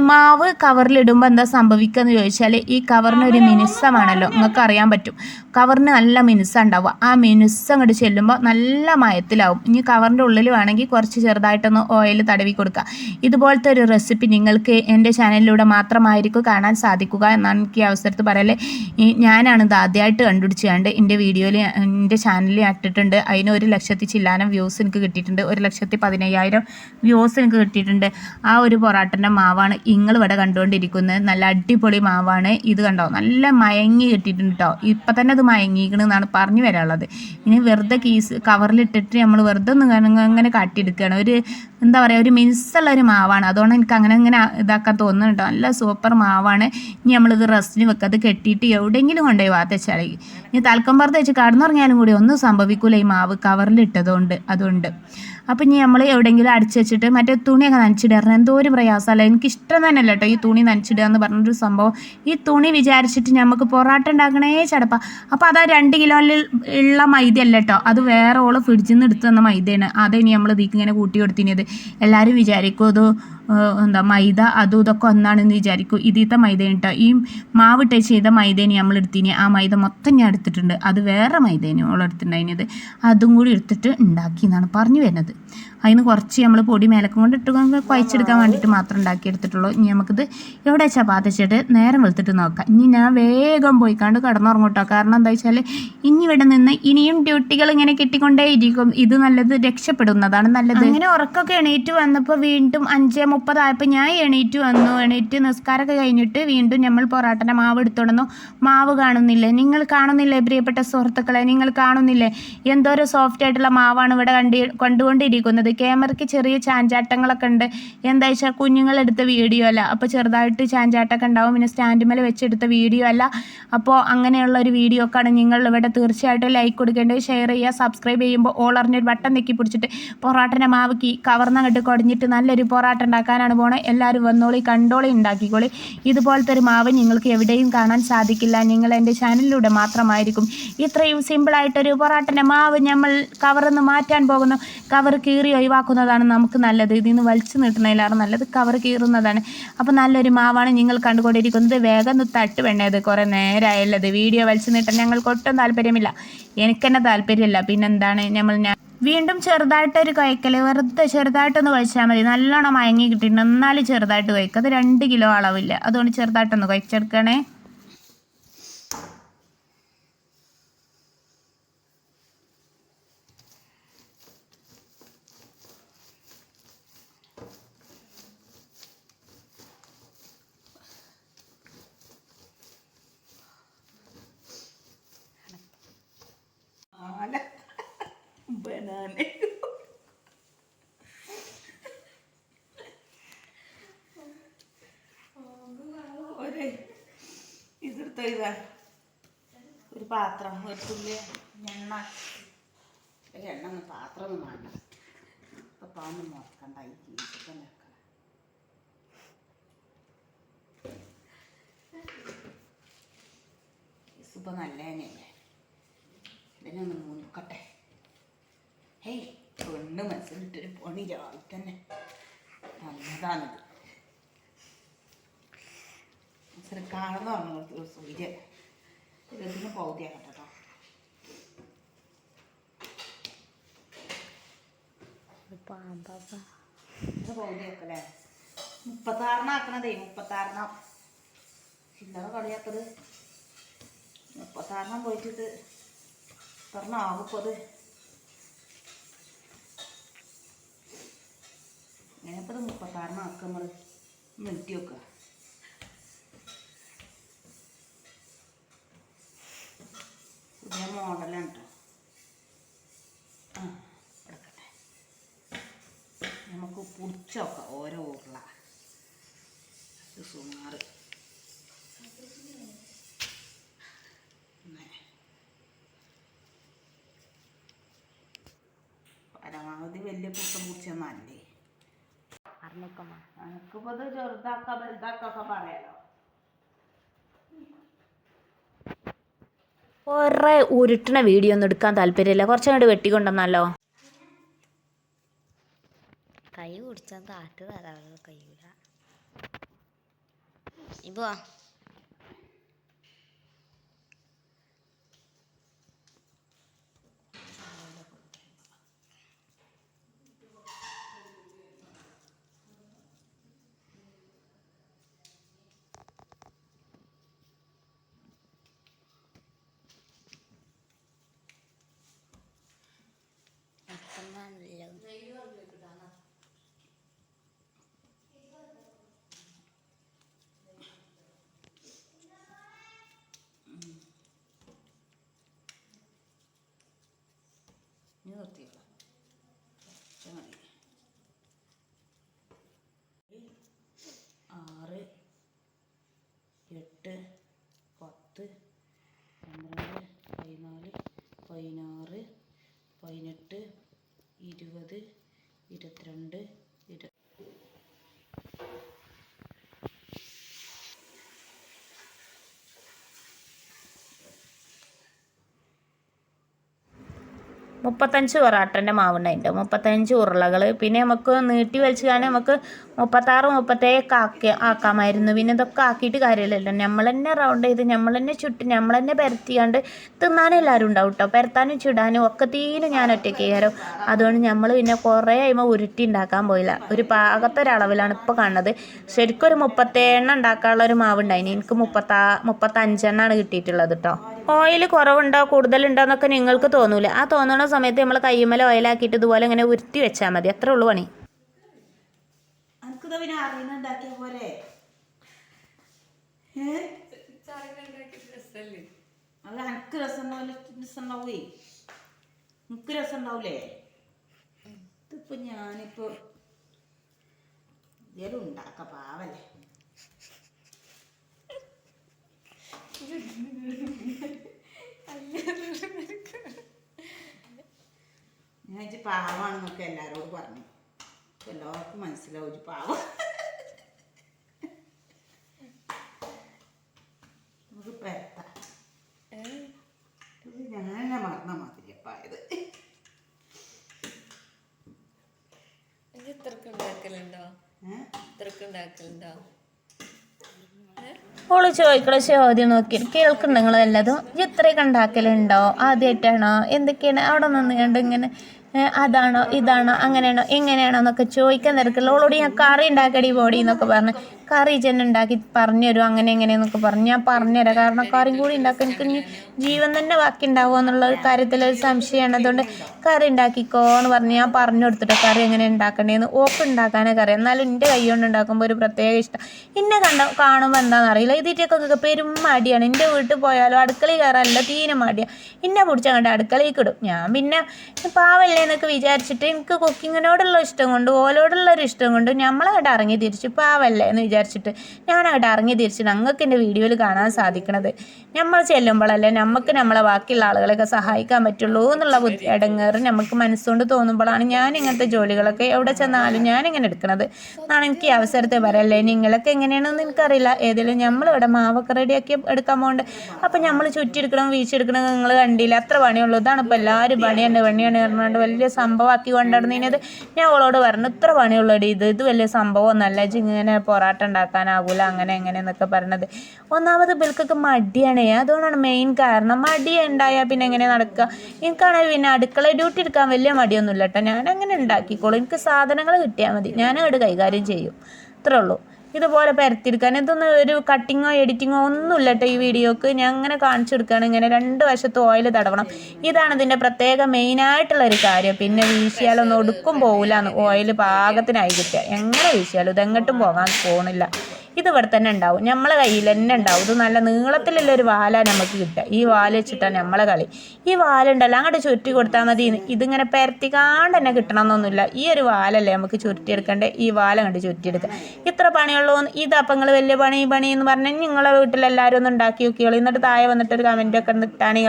മാവ് കവറിലിടുമ്പോൾ എന്താ സംഭവിക്കുക എന്ന് ചോദിച്ചാൽ ഈ കവറിന് ഒരു മിനുസമാണല്ലോ, നിങ്ങൾക്ക് അറിയാൻ പറ്റും. കവറിന് നല്ല മിനുസം ഉണ്ടാവുക. ആ മിനുസം അങ്ങോട്ട് ചെല്ലുമ്പോൾ നല്ല മയത്തിലാവും. ഇനി കവറിൻ്റെ ഉള്ളിൽ വേണമെങ്കിൽ കുറച്ച് ചെറുതായിട്ടൊന്ന് ഓയിൽ തടവി കൊടുക്കുക. ഇതുപോലത്തെ ഒരു റെസിപ്പി നിങ്ങൾക്ക് എൻ്റെ ചാനലിലൂടെ മാത്രമായിരിക്കും കാണാൻ സാധിക്കുക എന്നാണ് എനിക്ക് ഈ അവസരത്തിൽ പറയല്ലേ. ഞാനാണ് ഇത് ആദ്യമായിട്ട് കണ്ടുപിടിച്ചുകൊണ്ട് എൻ്റെ വീഡിയോയിൽ എൻ്റെ ചാനലിൽ ഇട്ടിട്ടുണ്ട്. അതിന് 1 ലക്ഷത്തി ചില്ലാനം വ്യൂസ് എനിക്ക് കിട്ടിയിട്ടുണ്ട്. 1,15,000 വ്യൂസ് എനിക്ക് കിട്ടിയിട്ടുണ്ട്. ആ ഒരു പൊറാട്ടൻ്റെ മാവാണ് നിങ്ങൾ ഇവിടെ കണ്ടുകൊണ്ടിരിക്കുന്നത്. നല്ല അടിപൊളി മാവാണ് ഇത്. കണ്ടോ, നല്ല മയങ്ങി കിട്ടിയിട്ടുണ്ട് കേട്ടോ. ഇപ്പം തന്നെ അത് മയങ്ങിക്കണമെന്നാണ് പറഞ്ഞു വരാനുള്ളത്. ഇനി വെറുതെ കവറിലിട്ടിട്ട് നമ്മൾ വെറുതെ ഒന്ന് അങ്ങനെ കാട്ടിയെടുക്കുകയാണ്. ഒരു എന്താ പറയുക, ഒരു മിനുസുള്ള ഒരു മാവാണ്. അതുകൊണ്ട് എനിക്ക് അങ്ങനെ ഇതാക്കാൻ തോന്നുന്നു കേട്ടോ. നല്ല സൂപ്പർ മാവാണ്. ഇനി നമ്മളിത് റെസ്റ്റിന് വെക്കാതെ കെട്ടിയിട്ട് എവിടെയെങ്കിലും കൊണ്ടുപോയി വാത്തച്ചാൽ ഇനി തൽക്കം പുറത്ത് വെച്ച് കടന്നുറങ്ങിയാലും കൂടി ഒന്നും സംഭവിക്കൂല ഈ മാവ് കവറിലിട്ടതുകൊണ്ട്. അതുകൊണ്ട് അപ്പം ഇനി നമ്മൾ എവിടെയെങ്കിലും അടിച്ചു വെച്ചിട്ട് മറ്റേ തുണിയൊക്കെ നനച്ചിടുക. എന്തോ ഒരു പ്രയാസമല്ല, എനിക്കിഷ്ടം തന്നെയല്ല കേട്ടോ ഈ തുണി നനച്ചിടുക എന്ന് പറഞ്ഞൊരു സംഭവം. ഈ തുണി വിചാരിച്ചിട്ട് നമുക്ക് പൊറാട്ട ഉണ്ടാക്കണേ ചടപ്പാ. അപ്പോൾ അത് 2 കിലോയിൽ ഉള്ള മൈദയല്ല കേട്ടോ, അത് വേറെ ഓള് ഫ്രിഡ്ജിൽ നിന്ന് എടുത്ത് തന്ന മൈദയാണ്. അതിനി നമ്മൾ ഇതിക്ക് ഇങ്ങനെ കൂട്ടി കൊടുത്തിനത്. എല്ലാവരും വിചാരിക്കും അത് എന്താ മൈദ അതും ഇതൊക്കെ ഒന്നാണെന്ന് വിചാരിക്കും. ഇതിത്തെ മൈദ കേട്ടോ. ഈ മാവിട്ട് ചെയ്ത മൈദേനി നമ്മൾ എടുത്തിന്. ആ മൈദ മൊത്തം ഞാൻ എടുത്തിട്ടുണ്ട്. അത് വേറെ മൈദേനി ഓളെടുത്തിട്ടുണ്ടായിരുന്നത്. അതും കൂടി എടുത്തിട്ട് ഉണ്ടാക്കി എന്നാണ് പറഞ്ഞു വരുന്നത്. അതിന് കുറച്ച് നമ്മൾ പൊടി മേലക്കം കൊണ്ട് ഇട്ട് കുഴച്ചെടുക്കാൻ വേണ്ടിയിട്ട് മാത്രം ഉണ്ടാക്കിയെടുത്തിട്ടുള്ളൂ. ഇനി നമുക്കിത് എവിടെ വെച്ചാൽ പാത്തിച്ചിട്ട് നേരം വെളുത്തിട്ട് നോക്കാം. ഇനി ഞാൻ വേഗം പോയിക്കാണ്ട് കടന്നുറങ്ങൂട്ടോ. കാരണം എന്താ വെച്ചാൽ ഇനി ഇവിടെ നിന്ന് ഇനിയും ഡ്യൂട്ടികൾ ഇങ്ങനെ കിട്ടിക്കൊണ്ടേ ഇരിക്കും. ഇത് നല്ലത്, രക്ഷപ്പെടുന്നതാണ് നല്ലത്. അങ്ങനെ ഉറക്കമൊക്കെ എണീറ്റ് വന്നപ്പോൾ വീണ്ടും 5:30 30 ആയപ്പോൾ ഞാൻ എണീറ്റ് വന്നു. എണീറ്റ് നിസ്കാരമൊക്കെ കഴിഞ്ഞിട്ട് വീണ്ടും നമ്മൾ പൊറാട്ടൻ്റെ മാവ് എടുത്തോണ്ടുവന്നു. മാവ് കാണുന്നില്ലേ, നിങ്ങൾ കാണുന്നില്ലേ പ്രിയപ്പെട്ട സുഹൃത്തുക്കളെ, നിങ്ങൾ കാണുന്നില്ലേ എന്തോരം സോഫ്റ്റ് ആയിട്ടുള്ള മാവാണ് ഇവിടെ കണ്ടുകൊണ്ടിരിക്കുന്നത്. ക്യാമറയ്ക്ക് ചെറിയ ചാഞ്ചാട്ടങ്ങളൊക്കെ ഉണ്ട്. എന്താ വെച്ചാൽ കുഞ്ഞുങ്ങളെടുത്ത വീഡിയോ അല്ല, അപ്പോൾ ചെറുതായിട്ട് ചാഞ്ചാട്ടമൊക്കെ ഉണ്ടാവും. പിന്നെ സ്റ്റാൻഡ് മേലെ വെച്ചെടുത്ത വീഡിയോ അല്ല. അപ്പോൾ അങ്ങനെയുള്ള ഒരു വീഡിയോ ഒക്കെയാണ് നിങ്ങൾ ഇവിടെ തീർച്ചയായിട്ടും ലൈക്ക് കൊടുക്കേണ്ടത്, ഷെയർ ചെയ്യുക, സബ്സ്ക്രൈബ് ചെയ്യുമ്പോൾ ഓളറിഞ്ഞൊരു ബട്ടൺ നെക്കി പിടിച്ചിട്ട് പൊറാട്ടൻ്റെ മാവ് കവർന്നങ്ങോട്ട് കുടഞ്ഞിട്ട് നല്ലൊരു പൊറാട്ട ഉണ്ടാക്കാനാണ് പോണേ. എല്ലാവരും വന്നോളി, കണ്ടോളി, ഉണ്ടാക്കിക്കോളി. ഇതുപോലത്തെ ഒരു മാവ് നിങ്ങൾക്ക് എവിടെയും കാണാൻ സാധിക്കില്ല. നിങ്ങൾ എൻ്റെ ചാനലിലൂടെ മാത്രമായിരിക്കും. ഇത്രയും സിമ്പിളായിട്ടൊരു പൊറാട്ടൻ്റെ മാവ് നമ്മൾ കവറിൽ നിന്ന് മാറ്റാൻ പോകുന്നു. കവർ കീറി ഒഴിവാക്കുന്നതാണ് നമുക്ക് നല്ലത്. ഇതിൽ നിന്ന് വലിച്ചു നീട്ടുന്നതിലാണ് നല്ലത്, കവർ കീറുന്നതാണ്. അപ്പോൾ നല്ലൊരു മാവാണ് നിങ്ങൾ കണ്ടുകൊണ്ടിരിക്കുന്നത്. വേഗം തട്ട് വേണ്ടത്, കുറേ നേരമായുള്ളത് വീഡിയോ വലിച്ചു നീട്ടാൻ ഞങ്ങൾക്ക് ഒട്ടും താല്പര്യമില്ല. എനിക്കെന്നെ താല്പര്യമില്ല. പിന്നെന്താണ് ഞാൻ വീണ്ടും ചെറുതായിട്ടൊരു കുഴക്കൽ, വെറുതെ ചെറുതായിട്ടൊന്ന് കുഴച്ചാൽ മതി. നല്ലോണം മയങ്ങി കിട്ടിയിട്ടുണ്ട്, എന്നാലും ചെറുതായിട്ട് കുഴക്കുക. അത് 2 കിലോ അളവില്ല, അതുകൊണ്ട് ചെറുതായിട്ടൊന്ന് കുഴച്ചെടുക്കണേ. ഇതെടുത്ത ഒരു പാത്രം, ഒരു തുള്ളി എണ്ണ പാത്രം ഒന്നും വേണ്ട. ഇപ്പം പാമ്പ് നോക്കണ്ടായി ചിക്കൻ വെക്കണം. ഇപ്പം നല്ല തന്നെയല്ലേ, ഇതിനെ ഒന്ന് മുനുക്കട്ടെ. ഹേയ് പെണ്ണ് മനസ്സിലിട്ടൊരു പണി രാവിലെ തന്നെ നല്ലതാണിത്. കാണുന്ന പറഞ്ഞു സൂര്യ ഇതിന് പൗതിയാക്കട്ടെ കേട്ടോ. ഇത് പൗതിയാക്കല്ലേ, 36 ആക്കണതേ. 36 ചില്ലറ കളിയാക്കത്. 36 പോയിട്ടിട്ട് പറഞ്ഞാകുമ്പോൾ അത് ഇങ്ങനെയപ്പോൾ 36 ആക്കുക. നമ്മൾ നിർത്തി വെക്കുക. പുതിയ മോഡലാണ് കേട്ടോ. എടുക്കട്ടെ, നമുക്ക് പൊടിച്ച് നോക്കാം ഓരോ ഉരുള. സുമാറ് പരമാവധി വലിയ പുട്ടം പൊടിച്ചൊന്നല്ലേ. എനിക്കിപ്പോൾ അത് ചെറുതാക്കാം വലുതാക്കൊക്കെ പറയാലോ. കുറേ ഉരുട്ടണ വീഡിയോ ഒന്നും എടുക്കാൻ താല്പര്യമില്ല, കുറച്ചങ്ങോട്ട് വെട്ടിക്കൊണ്ടെന്നല്ലോ. കൈ കുടിച്ചാൽ കാറ്റ് തരാതെ കഴിയൂല. ഇപ്പോ നിർത്തിയില്ല 6, 8, 10, 12, 14, 16, 18, 20, 22, 20. മുപ്പത്തഞ്ച് പൊറാട്ടൻ്റെ മാവുണ്ടായിട്ടുണ്ട്, 35 ഉരുളകൾ. പിന്നെ നമുക്ക് നീട്ടി വലിച്ചാൽ നമുക്ക് 36, 37 ആക്കാമായിരുന്നു. പിന്നെ ഇതൊക്കെ ആക്കിയിട്ട് കാര്യമില്ലല്ലോ, നമ്മൾ തന്നെ റൗണ്ട് ചെയ്ത് നമ്മൾ തന്നെ ചുട്ട് നമ്മൾ തന്നെ പരത്തിയാണ്ട് തിന്നാനും എല്ലാവരും ഉണ്ടാവും കേട്ടോ. പരത്താനും ചുടാനും ഒക്കെ തീരും ഞാൻ ഒറ്റയ്ക്ക് ചെയ്യാറും. അതുകൊണ്ട് നമ്മൾ പിന്നെ കുറേ കഴിയുമ്പോൾ ഉരുട്ടി ഉണ്ടാക്കാൻ പോയില്ല. ഒരു പാകത്തൊരളവിലാണ് ഇപ്പോൾ കാണുന്നത്. ശരിക്കും ഒരു 37 ഉണ്ടാക്കാനുള്ള ഒരു മാവുണ്ടായിന്. എനിക്ക് 35 കിട്ടിയിട്ടുള്ളത് കേട്ടോ. ഓയിൽ കുറവുണ്ടോ കൂടുതലുണ്ടോ എന്നൊക്കെ നിങ്ങൾക്ക് തോന്നൂല. ആ തോന്നുന്ന സമയത്ത് നമ്മൾ കയ്യുമ്മൽ ഓയിലാക്കിയിട്ട് ഇതുപോലെ ഇങ്ങനെ ഉരുട്ടി വെച്ചാൽ മതി, അത്രേ ഉള്ളൂ പണി. എനിക്ക് വെറുതെ പിന്നെ അറിയുന്നുണ്ടാക്കിയ പോലെ അത് എനിക്ക് രസം ഉണ്ടാവേ എനിക്ക് രസം ഉണ്ടാവൂലേ ഇതിപ്പോ ഞാനിപ്പോ ഇതേലും ഉണ്ടാക്ക പാവല്ലേ ഞാൻ പാവാണെന്നൊക്കെ എല്ലാരോടും പറഞ്ഞു എല്ലാവർക്കും മനസ്സിലാവും പാവം നമുക്ക് പെരത്താം ഞാൻ തന്നെ മറന്ന മാതിരിയപ്പായത് ഓള് ചോദിക്കണ ചോദ്യം നോക്കി കേൾക്കുന്നുണ്ട് നിങ്ങൾ വല്ലതും ഇത്രയൊക്കെ ഉണ്ടാക്കലുണ്ടോ ആദ്യമായിട്ടാണോ എന്തൊക്കെയാണ് അവിടെ നിന്ന് കണ്ട് ഇങ്ങനെ അതാണോ ഇതാണോ അങ്ങനെയാണോ എങ്ങനെയാണോ എന്നൊക്കെ ചോദിക്കാൻ തിരക്കുള്ള ഓളോട് ഞാൻ കറി ഉണ്ടാക്കടി ബോഡി എന്നൊക്കെ പറഞ്ഞ് കറി ചെന്നെ ഉണ്ടാക്കി പറഞ്ഞുതരും അങ്ങനെ എങ്ങനെയെന്നൊക്കെ പറഞ്ഞ് ഞാൻ പറഞ്ഞുതരാം കാരണം കറിയും കൂടി ഉണ്ടാക്കാൻ എനിക്ക് ഇനി ജീവൻ തന്നെ ബാക്കി ഉണ്ടാവുമോ എന്നുള്ള ഒരു കാര്യത്തിലൊരു സംശയമാണ് അതുകൊണ്ട് കറി ഉണ്ടാക്കിക്കോ എന്ന് പറഞ്ഞ് ഞാൻ പറഞ്ഞു കൊടുത്തിട്ട് കറി എങ്ങനെ ഉണ്ടാക്കണ്ടേന്ന് ഓക്ക് ഉണ്ടാക്കാനൊക്കെ അറിയാം എന്നാലും എൻ്റെ കൈ കൊണ്ട് ഉണ്ടാക്കുമ്പോൾ ഒരു പ്രത്യേക ഇഷ്ടം എന്നെ കാണുമ്പോൾ എന്താണെന്നറിയില്ല ഇതിറ്റൊക്കെ പെരും മടിയാണ് എൻ്റെ വീട്ടിൽ പോയാലും അടുക്കളയിൽ കയറാനല്ല തീരെ മടിയാണ് എന്നെ പിടിച്ചാൽ കണ്ട് അടുക്കളയിൽ ഇടും ഞാൻ പിന്നെ പാവല്ലേ എന്നൊക്കെ വിചാരിച്ചിട്ട് എനിക്ക് കുക്കിങ്ങിനോടുള്ള ഇഷ്ടം കൊണ്ട് ഓലോടുള്ളൊരു ഇഷ്ടം കൊണ്ട് നമ്മളവിടെ ഇറങ്ങി തിരിച്ചു പാവല്ലേ എന്ന് വിചാരിച്ചിട്ട് ഞാനവിടെ ഇറങ്ങി തിരിച്ചിട്ട് ഞങ്ങൾക്ക് എൻ്റെ വീഡിയോയിൽ കാണാൻ സാധിക്കണത് നമ്മൾ ചെല്ലുമ്പോഴല്ലേ നമുക്ക് നമ്മളെ ബാക്കിയുള്ള ആളുകളെയൊക്കെ സഹായിക്കാൻ പറ്റുള്ളൂ എന്നുള്ള ഇടങ്ങേറ് നമുക്ക് മനസ്സുകൊണ്ട് തോന്നുമ്പോഴാണ് ഞാൻ ഇങ്ങനത്തെ ജോലികളൊക്കെ എവിടെ ചെന്നാലും ഞാനിങ്ങനെ എടുക്കുന്നത് എന്നാണ് എനിക്ക് ഈ അവസരത്തെ പറയല്ലേ നിങ്ങളൊക്കെ എങ്ങനെയാണെന്ന് എനിക്കറിയില്ല ഏതെങ്കിലും നമ്മളിവിടെ മാവൊക്കെ റെഡിയാക്കി എടുക്കാൻ പോകുന്നുണ്ട് അപ്പം നമ്മൾ ചുറ്റിയെടുക്കണം വീശിയെടുക്കണം നിങ്ങൾ കണ്ടില്ല അത്ര പണിയുള്ളൂ ഇതാണ് ഇപ്പോൾ എല്ലാവരും പണിയാണ് പറഞ്ഞുകൊണ്ട് വലിയ സംഭവമാക്കി കൊണ്ടുവരുന്നതിനത് ഞാൻ അവളോട് പറഞ്ഞു ഇത്ര പണിയുള്ളടി ഇത് വലിയ സംഭവമൊന്നല്ല ഇങ്ങനെ പൊറാട്ട ഉണ്ടാക്കാനാകൂല അങ്ങനെ എങ്ങനെയെന്നൊക്കെ പറഞ്ഞത് ഒന്നാമത് ബിൽക്കൊക്കെ മടിയാണ് അതുകൊണ്ടാണ് മെയിൻ കാരണം മടി ഉണ്ടായാൽ പിന്നെ എങ്ങനെ നടക്കുക എനിക്കാണെങ്കിൽ പിന്നെ അടുക്കള ഡ്യൂട്ടി എടുക്കാൻ വലിയ മടിയൊന്നുമില്ല കേട്ടോ ഞാനങ്ങനെ ഉണ്ടാക്കിക്കോളും എനിക്ക് സാധനങ്ങൾ കിട്ടിയാൽ മതി ഞാനങ്ങോട്ട് കൈകാര്യം ചെയ്യും അത്രേ ഉള്ളൂ ഇതുപോലെ പരത്തിയെടുക്കാൻ ഇതൊന്നും ഒരു കട്ടിങ്ങോ എഡിറ്റിങ്ങോ ഒന്നുമില്ല കേട്ടോ ഈ വീഡിയോക്ക് ഞാൻ അങ്ങനെ കാണിച്ചു കൊടുക്കുകയാണ് ഇങ്ങനെ 2 വശത്ത് ഓയിൽ തടവണം ഇതാണ് ഇതിൻ്റെ പ്രത്യേക മെയിനായിട്ടുള്ളൊരു കാര്യം പിന്നെ വീശിയാലൊന്നും ഒടുക്കും പോകില്ല ഓയിൽ പാകത്തിനായി കിട്ടുക എങ്ങനെ വീശിയാലും ഇതെങ്ങോട്ടും പോകാൻ പോകുന്നില്ല ഇത് ഇവിടെ തന്നെ ഉണ്ടാവും നമ്മളെ കയ്യിൽ തന്നെ ഉണ്ടാവും ഇത് നല്ല നീളത്തിലുള്ളൊരു വാലാണ് നമുക്ക് കിട്ടുക ഈ വാല് വെച്ചിട്ടാണ് നമ്മളെ കളി ഈ വാലുണ്ടല്ലോ അങ്ങോട്ട് ചുരുട്ടി കൊടുത്താൽ മതി ഇതിങ്ങനെ പരത്തിക്കാണ്ട് തന്നെ കിട്ടണമെന്നൊന്നുമില്ല ഈ ഒരു വാലല്ലേ നമുക്ക് ചുരുട്ടിയെടുക്കണ്ടേ ഈ വാലങ്ങോട്ട് ചുരുട്ടിയെടുക്കുക ഇത്ര പണിയുള്ളൂ ഇതപ്പം നിങ്ങൾ വലിയ പണി എന്ന് പറഞ്ഞാൽ നിങ്ങളെ വീട്ടിലെല്ലാവരും ഒന്ന് ഉണ്ടാക്കി നോക്കിയോളൂ എന്നിട്ട് താഴെ വന്നിട്ടൊരു കമൻറ്റൊക്കെ ഇട്ടാണ്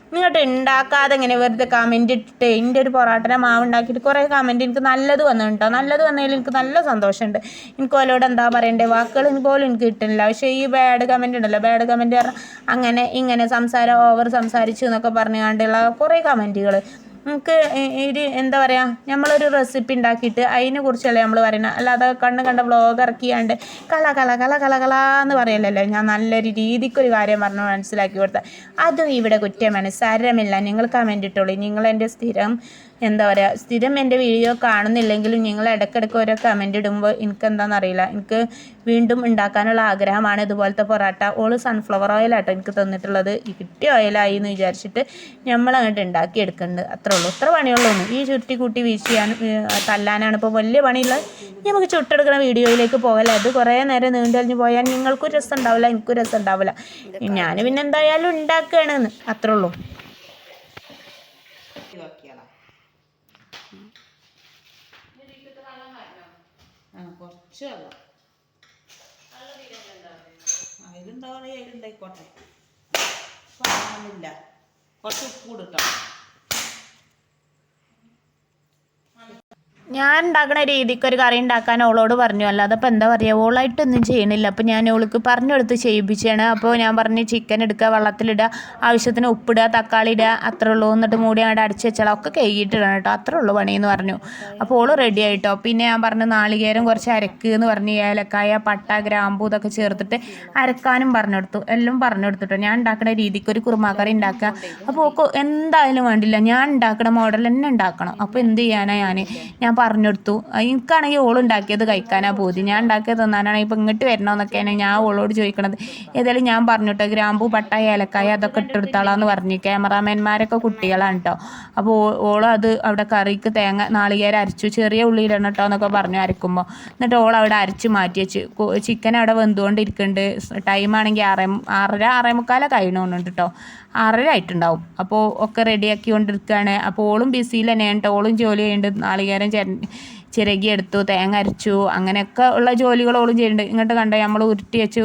ഇങ്ങോട്ട് ഉണ്ടാക്കാതെ ഇങ്ങനെ വെറുതെ കമൻറ്റ് ഇട്ടിട്ട് എൻ്റെ ഒരു പൊറാട്ടനെ മാവ് ഉണ്ടാക്കിയിട്ട് കുറേ കമൻറ്റ് എനിക്ക് നല്ലത് വന്നിട്ടുണ്ടോ നല്ലത് വന്നതിൽ എനിക്ക് നല്ല സന്തോഷമുണ്ട് എനിക്ക് ഓലോട് എന്താ പറയണ്ടേ വാക്കുകൾ പോലും എനിക്ക് കിട്ടുന്നില്ല പക്ഷേ ഈ ബാഡ് കമൻറ്റ് ഉണ്ടല്ലോ ബാഡ് കമൻറ്റ് പറഞ്ഞാൽ അങ്ങനെ ഇങ്ങനെ ഓവർ സംസാരിച്ചു എന്നൊക്കെ പറഞ്ഞുകൊണ്ടുള്ള കുറേ കമൻറ്റുകൾ നമുക്ക് ഒരു എന്താ പറയുക നമ്മളൊരു റെസിപ്പി ഉണ്ടാക്കിയിട്ട് അതിനെ കുറിച്ചല്ലേ നമ്മൾ പറയുന്നത് അല്ലാതെ കണ്ട വ്ളോഗ് ഇറക്കിയാണ്ട് കള എന്ന് പറയലല്ലോ ഞാൻ നല്ലൊരു രീതിക്കൊരു കാര്യം പറഞ്ഞു മനസ്സിലാക്കി കൊടുത്താൽ അതും ഇവിടെ കുറ്റമാണ് സാരമില്ല നിങ്ങൾ കമൻറ്റ് ഇട്ടോളൂ നിങ്ങളെൻ്റെ സ്ഥിരം എൻ്റെ വീഡിയോ കാണുന്നില്ലെങ്കിലും നിങ്ങൾ ഇടയ്ക്കിടയ്ക്ക് ഓരോ കമൻറ്റ് ഇടുമ്പോൾ എനിക്കെന്താണെന്നറിയില്ല എനിക്ക് വീണ്ടും ഉണ്ടാക്കാനുള്ള ആഗ്രഹമാണ് ഇതുപോലത്തെ പൊറാട്ട ഓള് സൺഫ്ലവർ ഓയിലാട്ടോ എനിക്ക് തന്നിട്ടുള്ളത് ഈ കിട്ടിയ ഓയിലായി എന്ന് വിചാരിച്ചിട്ട് നമ്മളങ്ങോട്ട് ഉണ്ടാക്കിയെടുക്കുന്നുണ്ട് അത്രേ ഉള്ളൂ ഇത്ര പണിയുള്ളൂ ഈ ചുരുട്ടി കൂട്ടി വീശിയാണ് തല്ലാനാണ് ഇപ്പോൾ വലിയ പണിയുള്ളത് നമുക്ക് ചുട്ടെടുക്കുന്ന വീഡിയോയിലേക്ക് പോകല്ലേ അത് കുറേ നേരം നീണ്ടലിഞ്ഞ് പോയാൽ നിങ്ങൾക്കും രസം ഉണ്ടാവില്ല എനിക്കും രസം ഉണ്ടാവില്ല ഞാൻ പിന്നെ എന്തായാലും ഉണ്ടാക്കുകയാണ് അത്രേ ഉള്ളൂ കുറച്ച് വെള്ളം അതിലുണ്ടായിക്കോട്ടെ ഇല്ല കുറച്ച് ഉപ്പ് കൂടിട്ടോ ഞാൻ ഉണ്ടാക്കുന്ന രീതിക്ക് ഒരു കറി ഉണ്ടാക്കാൻ ഓളോട് പറഞ്ഞു അല്ലാതെ അപ്പോൾ എന്താ പറയുക ഓളായിട്ടൊന്നും ചെയ്യണില്ല അപ്പോൾ ഞാൻ ഓൾക്ക് പറഞ്ഞു കൊടുത്ത് ചെയ്യിപ്പിച്ചാണ് അപ്പോൾ ഞാൻ പറഞ്ഞു ചിക്കൻ എടുക്കുക വെള്ളത്തിലിടുക ആവശ്യത്തിന് ഉപ്പിടുക തക്കാളി ഇടുക അത്രേ ഉള്ളൂ എന്നിട്ട് മൂടി അങ്ങോട്ട് അടച്ച് വെച്ചാൽ ഒക്കെ കഴുകിയിട്ടിടണം കേട്ടോ അത്രേ ഉള്ളൂ പണിയെന്ന് പറഞ്ഞു അപ്പോൾ ഓള് റെഡി ആയിട്ടോ പിന്നെ ഞാൻ പറഞ്ഞു നാളികേരം കുറച്ച് അരക്ക് എന്ന് പറഞ്ഞ് ഏലക്കായ പട്ട ഗ്രാമ്പൂ ഇതൊക്കെ ചേർത്തിട്ട് അരക്കാനും പറഞ്ഞു കൊടുത്തു എല്ലാം പറഞ്ഞു കൊടുത്തിട്ടോ ഞാൻ ഉണ്ടാക്കുന്ന രീതിക്ക് ഒരു കുറുമാക്കറി ഉണ്ടാക്കുക അപ്പോൾ ഓക്ക് എന്തായാലും വേണ്ടില്ല ഞാൻ ഉണ്ടാക്കുന്ന മോഡൽ തന്നെ ഉണ്ടാക്കണം അപ്പോൾ എന്ത് ചെയ്യാനാണ് ഞാൻ പറഞ്ഞു കൊടുത്തു. എനിക്കാണെങ്കിൽ ഓളുണ്ടാക്കിയത് കഴിക്കാനാ പോതി, ഞാൻ ഉണ്ടാക്കിയത് തിന്നാനാണെങ്കിൽ ഇപ്പം ഇങ്ങോട്ട് വരണമെന്നൊക്കെയാണ് ഞാൻ ഓളോട് ചോദിക്കണത്. ഏതായാലും ഞാൻ പറഞ്ഞിട്ടോ ഗ്രാമ്പൂ പട്ടായ ഏലക്കായ അതൊക്കെ ഇട്ടെടുത്താളാന്ന് പറഞ്ഞു. ക്യാമറാമാൻമാരൊക്കെ കുട്ടികളാണ് കേട്ടോ. അപ്പോൾ ഓള് അത് അവിടെ കറിക്ക് നാളികേരം അരച്ചു, ചെറിയ ഉള്ളി ഇടണം കേട്ടോ എന്നൊക്കെ പറഞ്ഞു അരക്കുമ്പോൾ. എന്നിട്ട് ഓൾ അവിടെ അരച്ച് മാറ്റി വെച്ച്. ചിക്കൻ അവിടെ വെന്തുകൊണ്ടിരിക്കുന്നുണ്ട്. ടൈമാണെങ്കിൽ 6:30 6:45 കഴിയണമെന്നുണ്ട് കേട്ടോ. 6:30 ആയിട്ടുണ്ടാവും. അപ്പോൾ ഒക്കെ റെഡിയാക്കി കൊണ്ടിരിക്കുകയാണ്. അപ്പോൾ ഓളും ബിസിയിൽ തന്നെയാണ് കേട്ടോ. ഓളും ജോലി ചെയ്യുന്നുണ്ട്. നാളികേരം ചിരകിയെടുത്തു, തേങ്ങ അരച്ചു, അങ്ങനെയൊക്കെ ഉള്ള ജോലികളോളും ചെയ്യുന്നുണ്ട്. ഇങ്ങോട്ട് കണ്ടോ നമ്മൾ ഉരുട്ടി വെച്ച്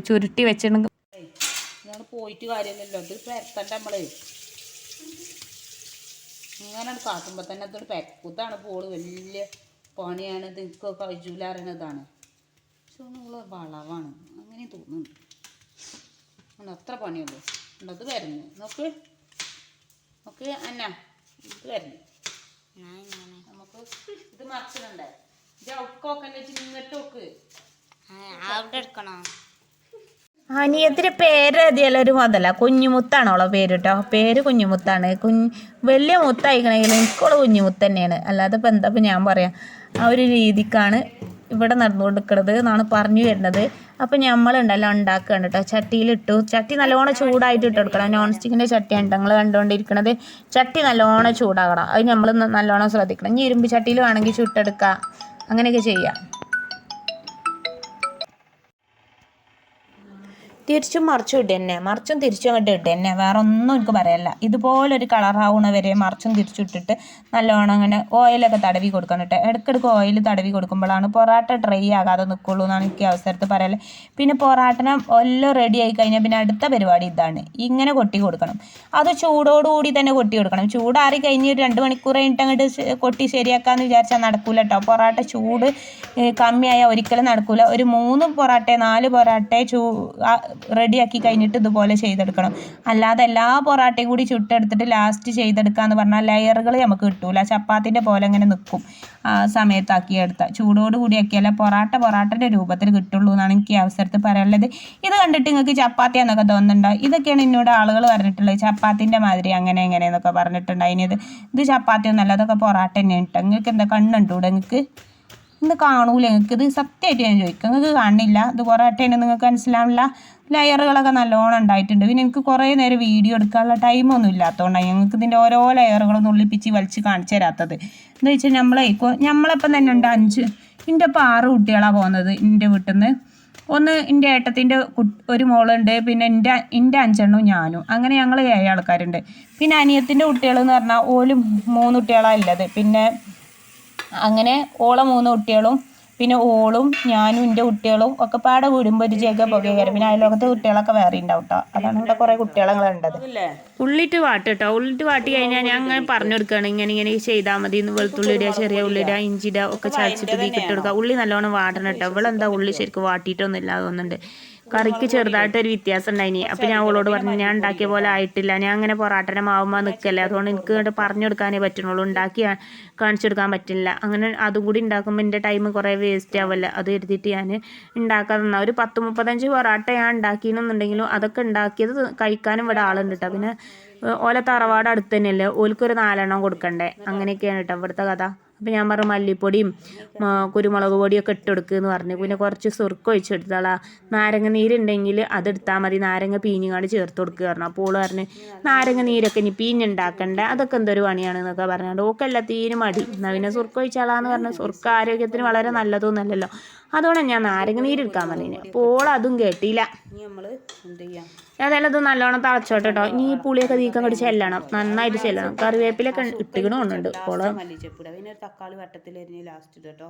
ചുരുട്ടി വെച്ചിട്ടുണ്ടെങ്കിൽ പോയിട്ട് കാര്യമില്ലല്ലോ. ഇത് പരത്തണ്ട നമ്മള് ഇങ്ങനെ കാട്ടുമ്പോൾ തന്നെ അതൊരു പെരക്കൂത്താണ്. പോള് വലിയ പണിയാണ്. ഇത് എനിക്ക് കഴിച്ചൂല അറിയണതാണ്. പക്ഷെ ഓള് വളവാണ് അങ്ങനെ തോന്നുന്നു. അത്ര പണിയുള്ളൂ. അത് വരുന്നു നോക്ക് നോക്ക് അന്ന ഇത് വരുന്നു. നമുക്ക് ഇത് മറച്ചിടണ്ടേ? ഒക്കൊക്കെ ഇങ്ങോട്ട് നോക്ക്. അവിടെ എടുക്കണോ? അനിയത്തിൻ്റെ പേര് എഴുതിയാലും ഒരു മുതല കുഞ്ഞുമുത്താണോളോ പേര് കേട്ടോ. പേര് കുഞ്ഞുമുത്താണ്. വലിയ മുത്തായിക്കണമെങ്കിൽ എനിക്കോള് കുഞ്ഞുമുത്ത് തന്നെയാണ്. അല്ലാതെ ഇപ്പം എന്താ ഇപ്പം ഞാൻ പറയാം. ആ ഒരു രീതിക്കാണ് ഇവിടെ നടന്നുകൊണ്ടിരിക്കുന്നത് എന്നാണ് പറഞ്ഞു വരുന്നത്. അപ്പം നമ്മളുണ്ടല്ലോ ഉണ്ടാക്കുകയാണ് കേട്ടോ. ചട്ടിയിലിട്ടു. ചട്ടി നല്ലോണം ചൂടായിട്ട് ഇട്ടെടുക്കണം. നോൺ സ്റ്റിക്കിൻ്റെ ചട്ടിയാണ് ഞങ്ങൾ കണ്ടുകൊണ്ടിരിക്കുന്നത്. ചട്ടി നല്ലോണം ചൂടാകണം. അത് നമ്മൾ നല്ലോണം ശ്രദ്ധിക്കണം. ഇനി ഇരുമ്പ് ചട്ടിയിൽ വേണമെങ്കിൽ ചുട്ടെടുക്കുക, അങ്ങനെയൊക്കെ ചെയ്യാം. തിരിച്ചും മറിച്ചും ഇട്ട് തന്നെ, മറിച്ചും തിരിച്ചും അങ്ങോട്ട് ഇട്ട് തന്നെ, വേറെ ഒന്നും എനിക്ക് പറയല്ല. ഇതുപോലൊരു കളറാവണ വരെ മറിച്ചും തിരിച്ചും ഇട്ടിട്ട് നല്ലോണം അങ്ങനെ ഓയിലൊക്കെ തടവി കൊടുക്കണം കേട്ടോ. ഇടയ്ക്കിടയ്ക്ക് ഓയിൽ തടവി കൊടുക്കുമ്പോഴാണ് പൊറാട്ട ഡ്രൈ ആകാതെ നിൽക്കുള്ളൂ എന്നാണ് എനിക്ക് അവസരത്തിൽ പറയല്. പിന്നെ പൊറാട്ടന എല്ലാം റെഡി ആയി കഴിഞ്ഞാൽ പിന്നെ അടുത്ത പരിപാടി ഇതാണ്, ഇങ്ങനെ കൊട്ടി കൊടുക്കണം. അത് ചൂടോടുകൂടി തന്നെ കൊട്ടി കൊടുക്കണം. ചൂടാറി കഴിഞ്ഞ് 2 മണിക്കൂർ കഴിഞ്ഞിട്ട് അങ്ങോട്ട് കൊട്ടി ശരിയാക്കാമെന്ന് വിചാരിച്ചാൽ നടക്കൂല കേട്ടോ. പൊറാട്ട ചൂട് കമ്മിയായാൽ ഒരിക്കലും നടക്കൂല. ഒരു 3 പൊറാട്ട 4 പൊറാട്ട റെഡിയാക്കി കഴിഞ്ഞിട്ട് ഇതുപോലെ ചെയ്തെടുക്കണം. അല്ലാതെ എല്ലാ പൊറാട്ടയും കൂടി ചുട്ടെടുത്തിട്ട് ലാസ്റ്റ് ചെയ്തെടുക്കാന്ന് പറഞ്ഞാൽ ലെയറുകൾ നമുക്ക് കിട്ടൂല. ചപ്പാത്തിൻ്റെ പോലെ ഇങ്ങനെ നിൽക്കും. ആ സമയത്താക്കി എടുത്താൽ ചൂടോട് കൂടി ആക്കിയാലേ പൊറാട്ടൻ്റെ രൂപത്തിൽ കിട്ടുള്ളൂ എന്നാണ് എനിക്ക് അവസരത്തിൽ പറയാനുള്ളത്. ഇത് കണ്ടിട്ട് നിങ്ങൾക്ക് ചപ്പാത്തിയാന്നൊക്കെ തോന്നുന്നുണ്ടോ? ഇതൊക്കെയാണ് എന്നോട് ആളുകൾ പറഞ്ഞിട്ടുള്ളത്. ചപ്പാത്തിൻ്റെ മാതിരി അങ്ങനെ എങ്ങനെയെന്നൊക്കെ പറഞ്ഞിട്ടുണ്ടായിത്. ഇത് ചപ്പാത്തി ഒന്നല്ല, അതൊക്കെ പൊറാട്ട തന്നെയാണ് കേട്ടോ. നിങ്ങൾക്ക് എന്താ കണ്ണുണ്ടൂടെ? നിങ്ങൾക്ക് ഇന്ന് കാണൂല. നിങ്ങൾക്ക് ഇത് സത്യമായിട്ട് ഞാൻ ചോദിക്കും, നിങ്ങൾക്ക് കാണില്ല? ഇത് പൊറാട്ടയാണ് നിങ്ങൾക്ക് മനസ്സിലാവില്ല. ലെയറുകളൊക്കെ നല്ലോണം ഉണ്ടായിട്ടുണ്ട്. പിന്നെ എനിക്ക് കുറേ നേരം വീഡിയോ എടുക്കാനുള്ള ടൈമൊന്നും ഇല്ലാത്തതുകൊണ്ടാണ് ഞങ്ങൾക്ക് ഇതിൻ്റെ ഓരോ ലെയറുകളൊന്നും ഉള്ളിപ്പിച്ച് വലിച്ച് കാണിച്ചു തരാത്തത്. എന്ന് വെച്ചാൽ നമ്മളെപ്പം തന്നെ ഉണ്ട് 5 എൻ്റെ ഇപ്പം 6 കുട്ടികളാണ് പോകുന്നത് എൻ്റെ വീട്ടിൽ നിന്ന്. ഒന്ന് എൻ്റെ ഏട്ടത്തിൻ്റെ ഒരു മോളുണ്ട്, പിന്നെ എൻ്റെ 5 എണ്ണവും ഞാനും, അങ്ങനെ ഞങ്ങൾ 7 ആൾക്കാരുണ്ട്. പിന്നെ അനിയത്തിൻ്റെ കുട്ടികളെന്ന് പറഞ്ഞാൽ ഓലും 3 കുട്ടികളാണ് ഉള്ളത്. പിന്നെ അങ്ങനെ ഓളെ 3 കുട്ടികളും പിന്നെ ഓളും ഞാനും എൻ്റെ കുട്ടികളും ഒക്കെ പാടെ കൂടുമ്പോൾ ഒരു ജഗ പുകയായിരുന്നു. പിന്നെ അയലോകത്തെ കുട്ടികളൊക്കെ വേറെ ഉണ്ടാവും കേട്ടോ. അതാണ് ഇവിടെ കുറേ കുട്ടികളെ ഉണ്ടത്. ഉള്ളിട്ട് വാട്ട് കേട്ടോ. ഉള്ളിട്ട് വാട്ടി കഴിഞ്ഞാൽ ഞാൻ അങ്ങനെ പറഞ്ഞു കൊടുക്കുകയാണ്, ഇങ്ങനെ ചെയ്താൽ മതി. വെളുത്തുള്ളി ഇടുക, ചെറിയ ഉള്ളി ഇടുക, ഇഞ്ചി ഇടുക, ഒക്കെ ചതച്ചിട്ട് തീ ഇട്ട് കൊടുക്കുക. ഉള്ളി നല്ലോണം വാടണം കേട്ടോ. ഇവിടെ എന്താ ഉള്ളി ശരിക്കും വാട്ടിയിട്ടൊന്നും ഇല്ല തോന്നുന്നുണ്ട്. കറിക്ക് ചെറുതായിട്ടൊരു വ്യത്യാസം ഉണ്ടായിനി. അപ്പം ഞാൻ അവളോട് പറഞ്ഞു, ഞാൻ ഉണ്ടാക്കിയ പോലെ ആയിട്ടില്ല, ഞാൻ അങ്ങനെ പൊറാട്ടനെ മാവുമ്പോൾ നിൽക്കല്ലേ, അതുകൊണ്ട് എനിക്ക് ഇങ്ങോട്ട് പറഞ്ഞു കൊടുക്കാനേ പറ്റുള്ളൂ, ഉണ്ടാക്കി കാണിച്ചു കൊടുക്കാൻ പറ്റില്ല. അങ്ങനെ അതും കൂടി ഉണ്ടാക്കുമ്പോൾ എൻ്റെ ടൈം കുറേ വേസ്റ്റ് ആവല്ല. അത് എഴുതിയിട്ട് ഞാൻ ഉണ്ടാക്കാൻ തന്നാൽ ഒരു 10-35 പൊറാട്ട ഞാൻ ഉണ്ടാക്കിയെന്നുണ്ടെങ്കിലും അതൊക്കെ ഉണ്ടാക്കിയത് കഴിക്കാനും ഇവിടെ ആളുണ്ട് കേട്ടോ. പിന്നെ ഓല തറവാട് അടുത്ത് തന്നെയല്ലേ, ഓൽക്കൊരു 4 എണ്ണം കൊടുക്കണ്ടേ. അങ്ങനെയൊക്കെയാണ് കേട്ടോ ഇവിടുത്തെ കഥ. അപ്പം ഞാൻ പറഞ്ഞു മല്ലിപ്പൊടിയും കുരുമുളക് പൊടിയൊക്കെ ഇട്ട് കൊടുക്കുമെന്ന് പറഞ്ഞു. പിന്നെ കുറച്ച് സുർക്ക ഒഴിച്ചെടുത്താളാ. നാരങ്ങ നീരുണ്ടെങ്കിൽ അതെടുത്താൽ മതി, നാരങ്ങ പീഞ്ഞുകാണ്ട് ചേർത്ത് കൊടുക്കുക പറഞ്ഞു. അപ്പോൾ ഓള് പറഞ്ഞ് നാരങ്ങ നീരൊക്കെ ഇനി പീഞ്ഞുണ്ടാക്കണ്ട, അതൊക്കെ എന്തൊരു പണിയാണെന്നൊക്കെ പറഞ്ഞാണ്ട് ഓക്കെ എല്ലാത്തിനും മടി. എന്നാൽ പിന്നെ സുർക്ക ഒഴിച്ചാളാന്ന് പറഞ്ഞു. സുർക്ക ആരോഗ്യത്തിന് വളരെ നല്ലതൊന്നുമല്ലല്ലോ, അതുകൊണ്ടാണ് ഞാൻ നാരങ്ങ നീരെടുക്കാൻ പറഞ്ഞിന്. അപ്പോൾ ഓളതും കേട്ടില്ല. നമ്മൾ എന്ത് ചെയ്യാം? ഏതായാലും ഇത് നല്ലോണം തിളച്ചോട്ടെ കേട്ടോ. ഇനി ഈ പുളിയൊക്കെ നീക്കം കൂടി ചെല്ലണം, നന്നായിട്ട് ചെല്ലണം. കറിവേപ്പിലൊക്കെ ഇട്ടുകൊണ്ടുണ്ട് ഓള്. മല്ലിച്ചപ്പിട പിന്നെ ഒരു തക്കാളി വട്ടത്തിൽ എരിഞ്ഞ് ലാസ്റ്റ് ഇട്ട് കേട്ടോ.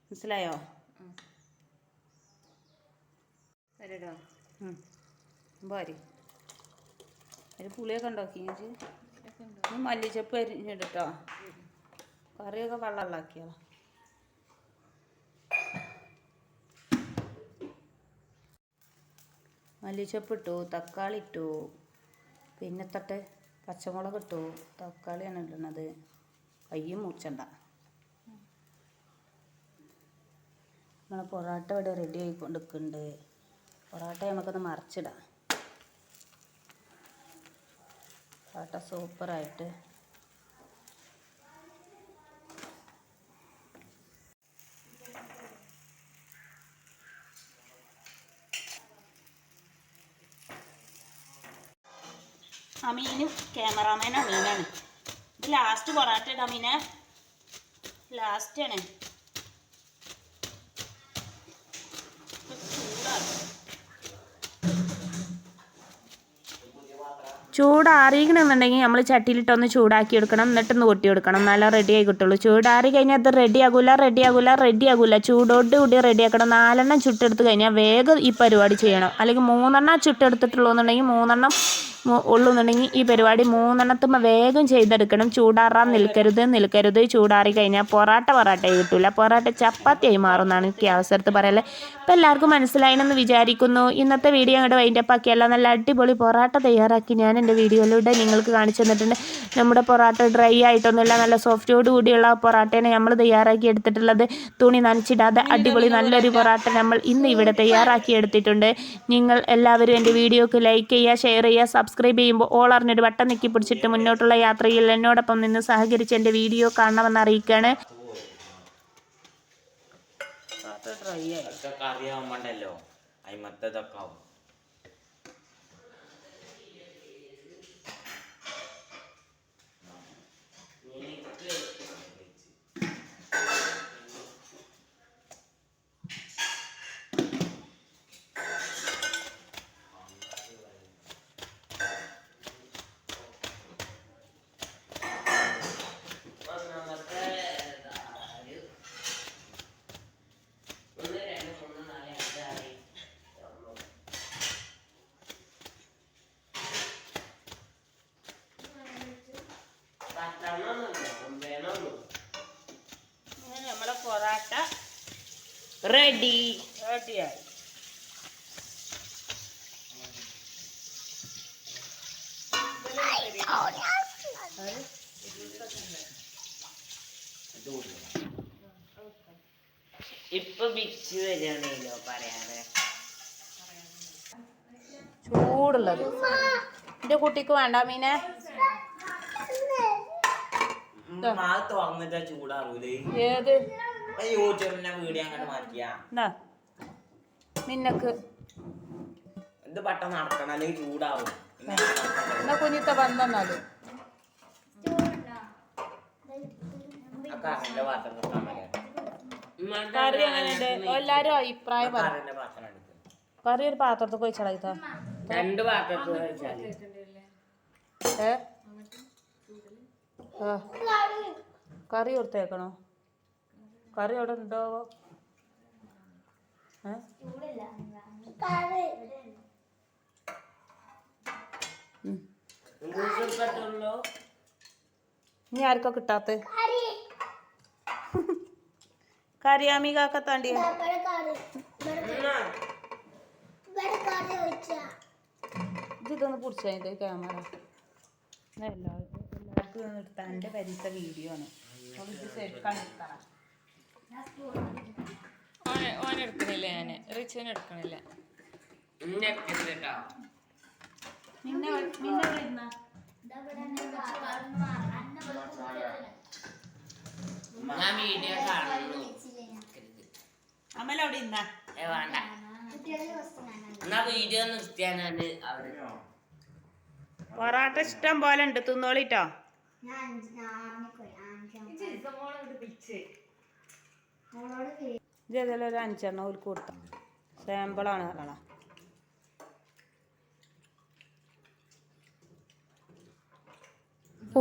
മനസ്സിലായോ? പോരി ഒരു പുളിയൊക്കെ ഉണ്ടാക്കി മല്ലിച്ചപ്പ് എരിഞ്ഞിട്ടോ. കറിയൊക്കെ വെള്ളമാക്കിയോ. മല്ലിച്ചപ്പ് ഇട്ടു, തക്കാളി ഇട്ടു, പിന്നെ പച്ചമുളക് ഇട്ടു. തക്കാളിയാണ് ഇടുന്നത്, കയ്യും മുറിച്ചണ്ട. നമ്മളെ പൊറോട്ട ഇവിടെ റെഡി ആയിക്കൊണ്ടിരിക്കുന്നുണ്ട്. പൊറോട്ട നമുക്കൊന്ന് മറിച്ചിടാം. പൊറോട്ട സൂപ്പറായിട്ട് അമീനും ക്യാമറാമാനും അമീനാണ്. ഇത് ലാസ്റ്റ് പൊറാട്ട ഇടാം അമീനെ, ലാസ്റ്റാണ്. ചൂടാറിക്കണമെന്നുണ്ടെങ്കിൽ നമ്മൾ ചട്ടിയിലിട്ടൊന്ന് ചൂടാക്കി എടുക്കണം, എന്നിട്ടൊന്ന് കൊട്ടി കൊടുക്കണം, നല്ല റെഡി ആയി കിട്ടുള്ളൂ. ചൂടാറി കഴിഞ്ഞാൽ അത് റെഡി ആകൂല. ചൂടോട് കൂടി റെഡിയാക്കണം. 4 എണ്ണം ചുട്ടെടുത്ത് കഴിഞ്ഞാൽ വേഗം ഈ പരിപാടി ചെയ്യണം. അല്ലെങ്കിൽ 3 എണ്ണം ചുട്ടെടുത്തിട്ടുള്ളൂ എന്നുണ്ടെങ്കിൽ 3 എണ്ണം ഉള്ളൂന്നുണ്ടെങ്കിൽ ഈ പരിപാടി 3 എണ്ണത്തുമ്പോൾ വേഗം ചെയ്തെടുക്കണം. ചൂടാറാൻ നിൽക്കരുത്. ചൂടാറി കഴിഞ്ഞാൽ പൊറാട്ടയായി കിട്ടില്ല, പൊറാട്ട ചപ്പാത്തിയായി മാറുന്നതാണ് എനിക്ക് അവസരത്ത് പറയല്ലേ. ഇപ്പം എല്ലാവർക്കും മനസ്സിലായെന്ന് വിചാരിക്കുന്നു. ഇന്നത്തെ വീഡിയോ അങ്ങോട്ട് വൈൻഡപ്പാക്കിയല്ല, നല്ല അടിപൊളി പൊറാട്ട തയ്യാറാക്കി ഞാൻ എൻ്റെ വീഡിയോയിലൂടെ നിങ്ങൾക്ക് കാണിച്ചു തന്നിട്ടുണ്ട്. നമ്മുടെ പൊറാട്ട ഡ്രൈ ആയിട്ടൊന്നുമില്ല, നല്ല സോഫ്റ്റോട് കൂടിയുള്ള പൊറാട്ടയാണ് നമ്മൾ തയ്യാറാക്കി എടുത്തിട്ടുള്ളത്. തുണി നനച്ചിടാതെ അടിപൊളി നല്ലൊരു പൊറാട്ട നമ്മൾ ഇന്ന് ഇവിടെ തയ്യാറാക്കി എടുത്തിട്ടുണ്ട്. നിങ്ങൾ എല്ലാവരും എൻ്റെ വീഡിയോക്ക് ലൈക്ക് ചെയ്യുക, ഷെയർ ചെയ്യുക, സബ്സ്ക്രൈബ് ചെയ്യുമ്പോൾ ഓൾ അറിഞ്ഞൊരു ബട്ടൺ നെക്കി പിടിച്ചിട്ട് മുന്നോട്ടുള്ള യാത്രയിൽ എന്നോടൊപ്പം നിന്ന് സഹകരിച്ച് എൻ്റെ വീഡിയോ കാണണമെന്ന് അറിയിക്കുകയാണ്. അറിയാവുമ്പോണ്ടല്ലോ അയിമത്തതൊക്കെ ആവും. നമ്മളെ പൊറാട്ട റെഡിയായി. ഇപ്പൊ മിക്സ് വരികയാണല്ലോ പറയാതെ ചൂടുള്ളത് എൻ്റെ കുട്ടിക്ക് വേണ്ട മീനെ. തുറന്നിട്ടാ ചൂടാറൂലേ? ഏത് യൂട്യൂബിന്റെ വീഡിയോ അങ്ങനെ മാറ്റിയാ നിന്നക്ക് ഇത് പെട്ടെന്ന് നടക്കണം, അല്ലെങ്കിൽ ചൂടാവും. എന്നാ കുഞ്ഞിത്ത വന്നാല് കറിന്റെ പാത്രം വെക്കാൻ കറി എങ്ങനെയുണ്ട് എല്ലാരും അഭിപ്രായം പറയും. കറി ഒരു പാത്രത്തിൽ വെച്ചാ 2 പാത്രത്തിൽ വെച്ചാല് കറി കൊടുത്തേക്കണോ? കറി അവിടെ ഉണ്ടോ? ഇനി ആർക്കോ കിട്ടാത്ത കറിയാമി കാക്കത്താണ്ടിയ ഇതൊന്ന് പിടിച്ചതിൻ്റെ ക്യാമറ എല്ലാവർക്കും നിർത്താൻ എൻ്റെ പരിസ വീഡിയോ ആണ്. ഓൻ എടുക്കണില്ല, ഞാൻ റിച്ചുവിനെ എടുക്കണില്ല. അമ്മലവിടെ ഇന്നാ വേണ്ട എന്നാ വീഡിയോ നിർത്തിയാനാണ് അവിടെ. പൊറാട്ട ഇഷ്ടം പോലെ ഉണ്ട്, തിന്നോളിട്ടോ. ഇതേതായാലും ഒരു 5 എണ്ണം ഒരു കൊടുത്ത സാമ്പിളാണ് പറയണ.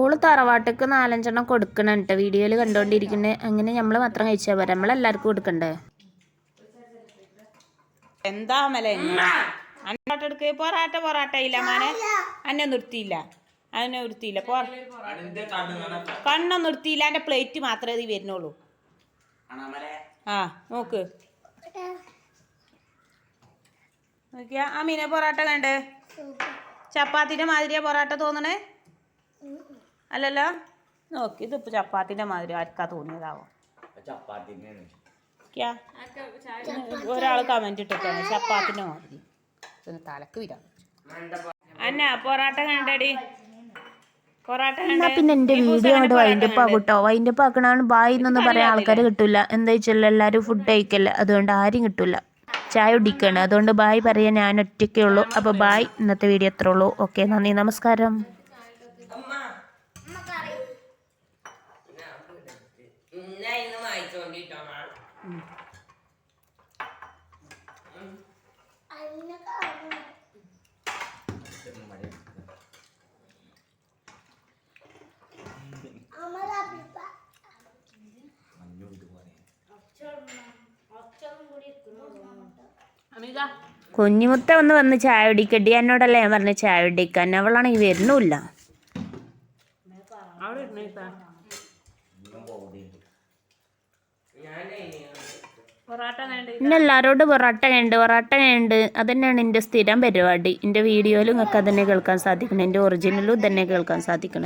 ഓള് തറവാട്ടക്ക് 4-5 എണ്ണം കൊടുക്കണം കേട്ടോ, വീഡിയോയിൽ കണ്ടോണ്ടിരിക്കുന്നത്. അങ്ങനെ നമ്മൾ മാത്രം കഴിച്ചാൽ പോരാ, നമ്മളെല്ലാവർക്കും കൊടുക്കണ്ടേ. എന്താ മല അന്നോട്ടെടുക്ക് പൊറാട്ട ഇല്ല മാനെ, അന്നെ നിർത്തിയില്ല, അതിനെ നിർത്തിയില്ല, കണ്ണൊന്നും നിർത്തിയില്ല. എൻ്റെ പ്ലേറ്റ് മാത്രമേ ഇത് വരുന്നുള്ളൂ. ആ നോക്ക് നോക്കിയാ ആ മീനെ പൊറാട്ട കണ്ടേ, ചപ്പാത്തിൻ്റെ മാതിരിയാ പൊറാട്ട തോന്നണേ? അല്ലല്ലോ, നോക്കി ഇതിപ്പോൾ ചപ്പാത്തിൻ്റെ മാതിരി ആർക്കാ തോന്നിയതാവോ? ഒരാൾ കമന്റ് ഇട്ടിട്ടാണ് ചപ്പാത്തിൻ്റെ മാതിരി, തലക്ക് വിരാ. അന്ന പൊറാട്ട കണ്ടടി, പൊറാട്ട കണ്ട. പിന്നെ എൻ്റെ വീഡിയോ അങ്ങോട്ട് വൈൻഡപ്പ് ആകൂട്ടോ. വൈൻഡപ്പ് ആക്കണാണ് ബായ് എന്നൊന്നും പറയാൻ ആൾക്കാർ കിട്ടില്ല. എന്താ വെച്ചാൽ എല്ലാവരും ഫുഡ് കഴിക്കല്ല, അതുകൊണ്ട് ആരും കിട്ടില്ല. ചായ കുടിക്കുകയാണ്, അതുകൊണ്ട് ബായ് പറയാൻ ഞാൻ ഒറ്റയ്ക്കേ ഉള്ളൂ. അപ്പോൾ ബായ്, ഇന്നത്തെ വീഡിയോ എത്ര ഉള്ളൂ. ഓക്കെ, നന്ദി, നമസ്കാരം. കുഞ്ഞുമുത്ത ഒന്ന് വന്ന് ചായ കുടിക്കടി എന്നോടല്ലേ ഞാൻ പറഞ്ഞ ചായ കുടിക്കാൻ, അവളാണെങ്കിൽ വരുന്നില്ല. പിന്നെ എല്ലാവരോടും പൊറോട്ട ഉണ്ട്. അതന്നെയാണ് എൻ്റെ സ്ഥിരം പരിപാടി. എൻ്റെ വീഡിയോയിലും നിങ്ങൾക്ക് അതന്നെ കേൾക്കാൻ സാധിക്കണം, എൻ്റെ ഒറിജിനലും ഇതന്നെ കേൾക്കാൻ സാധിക്കണം.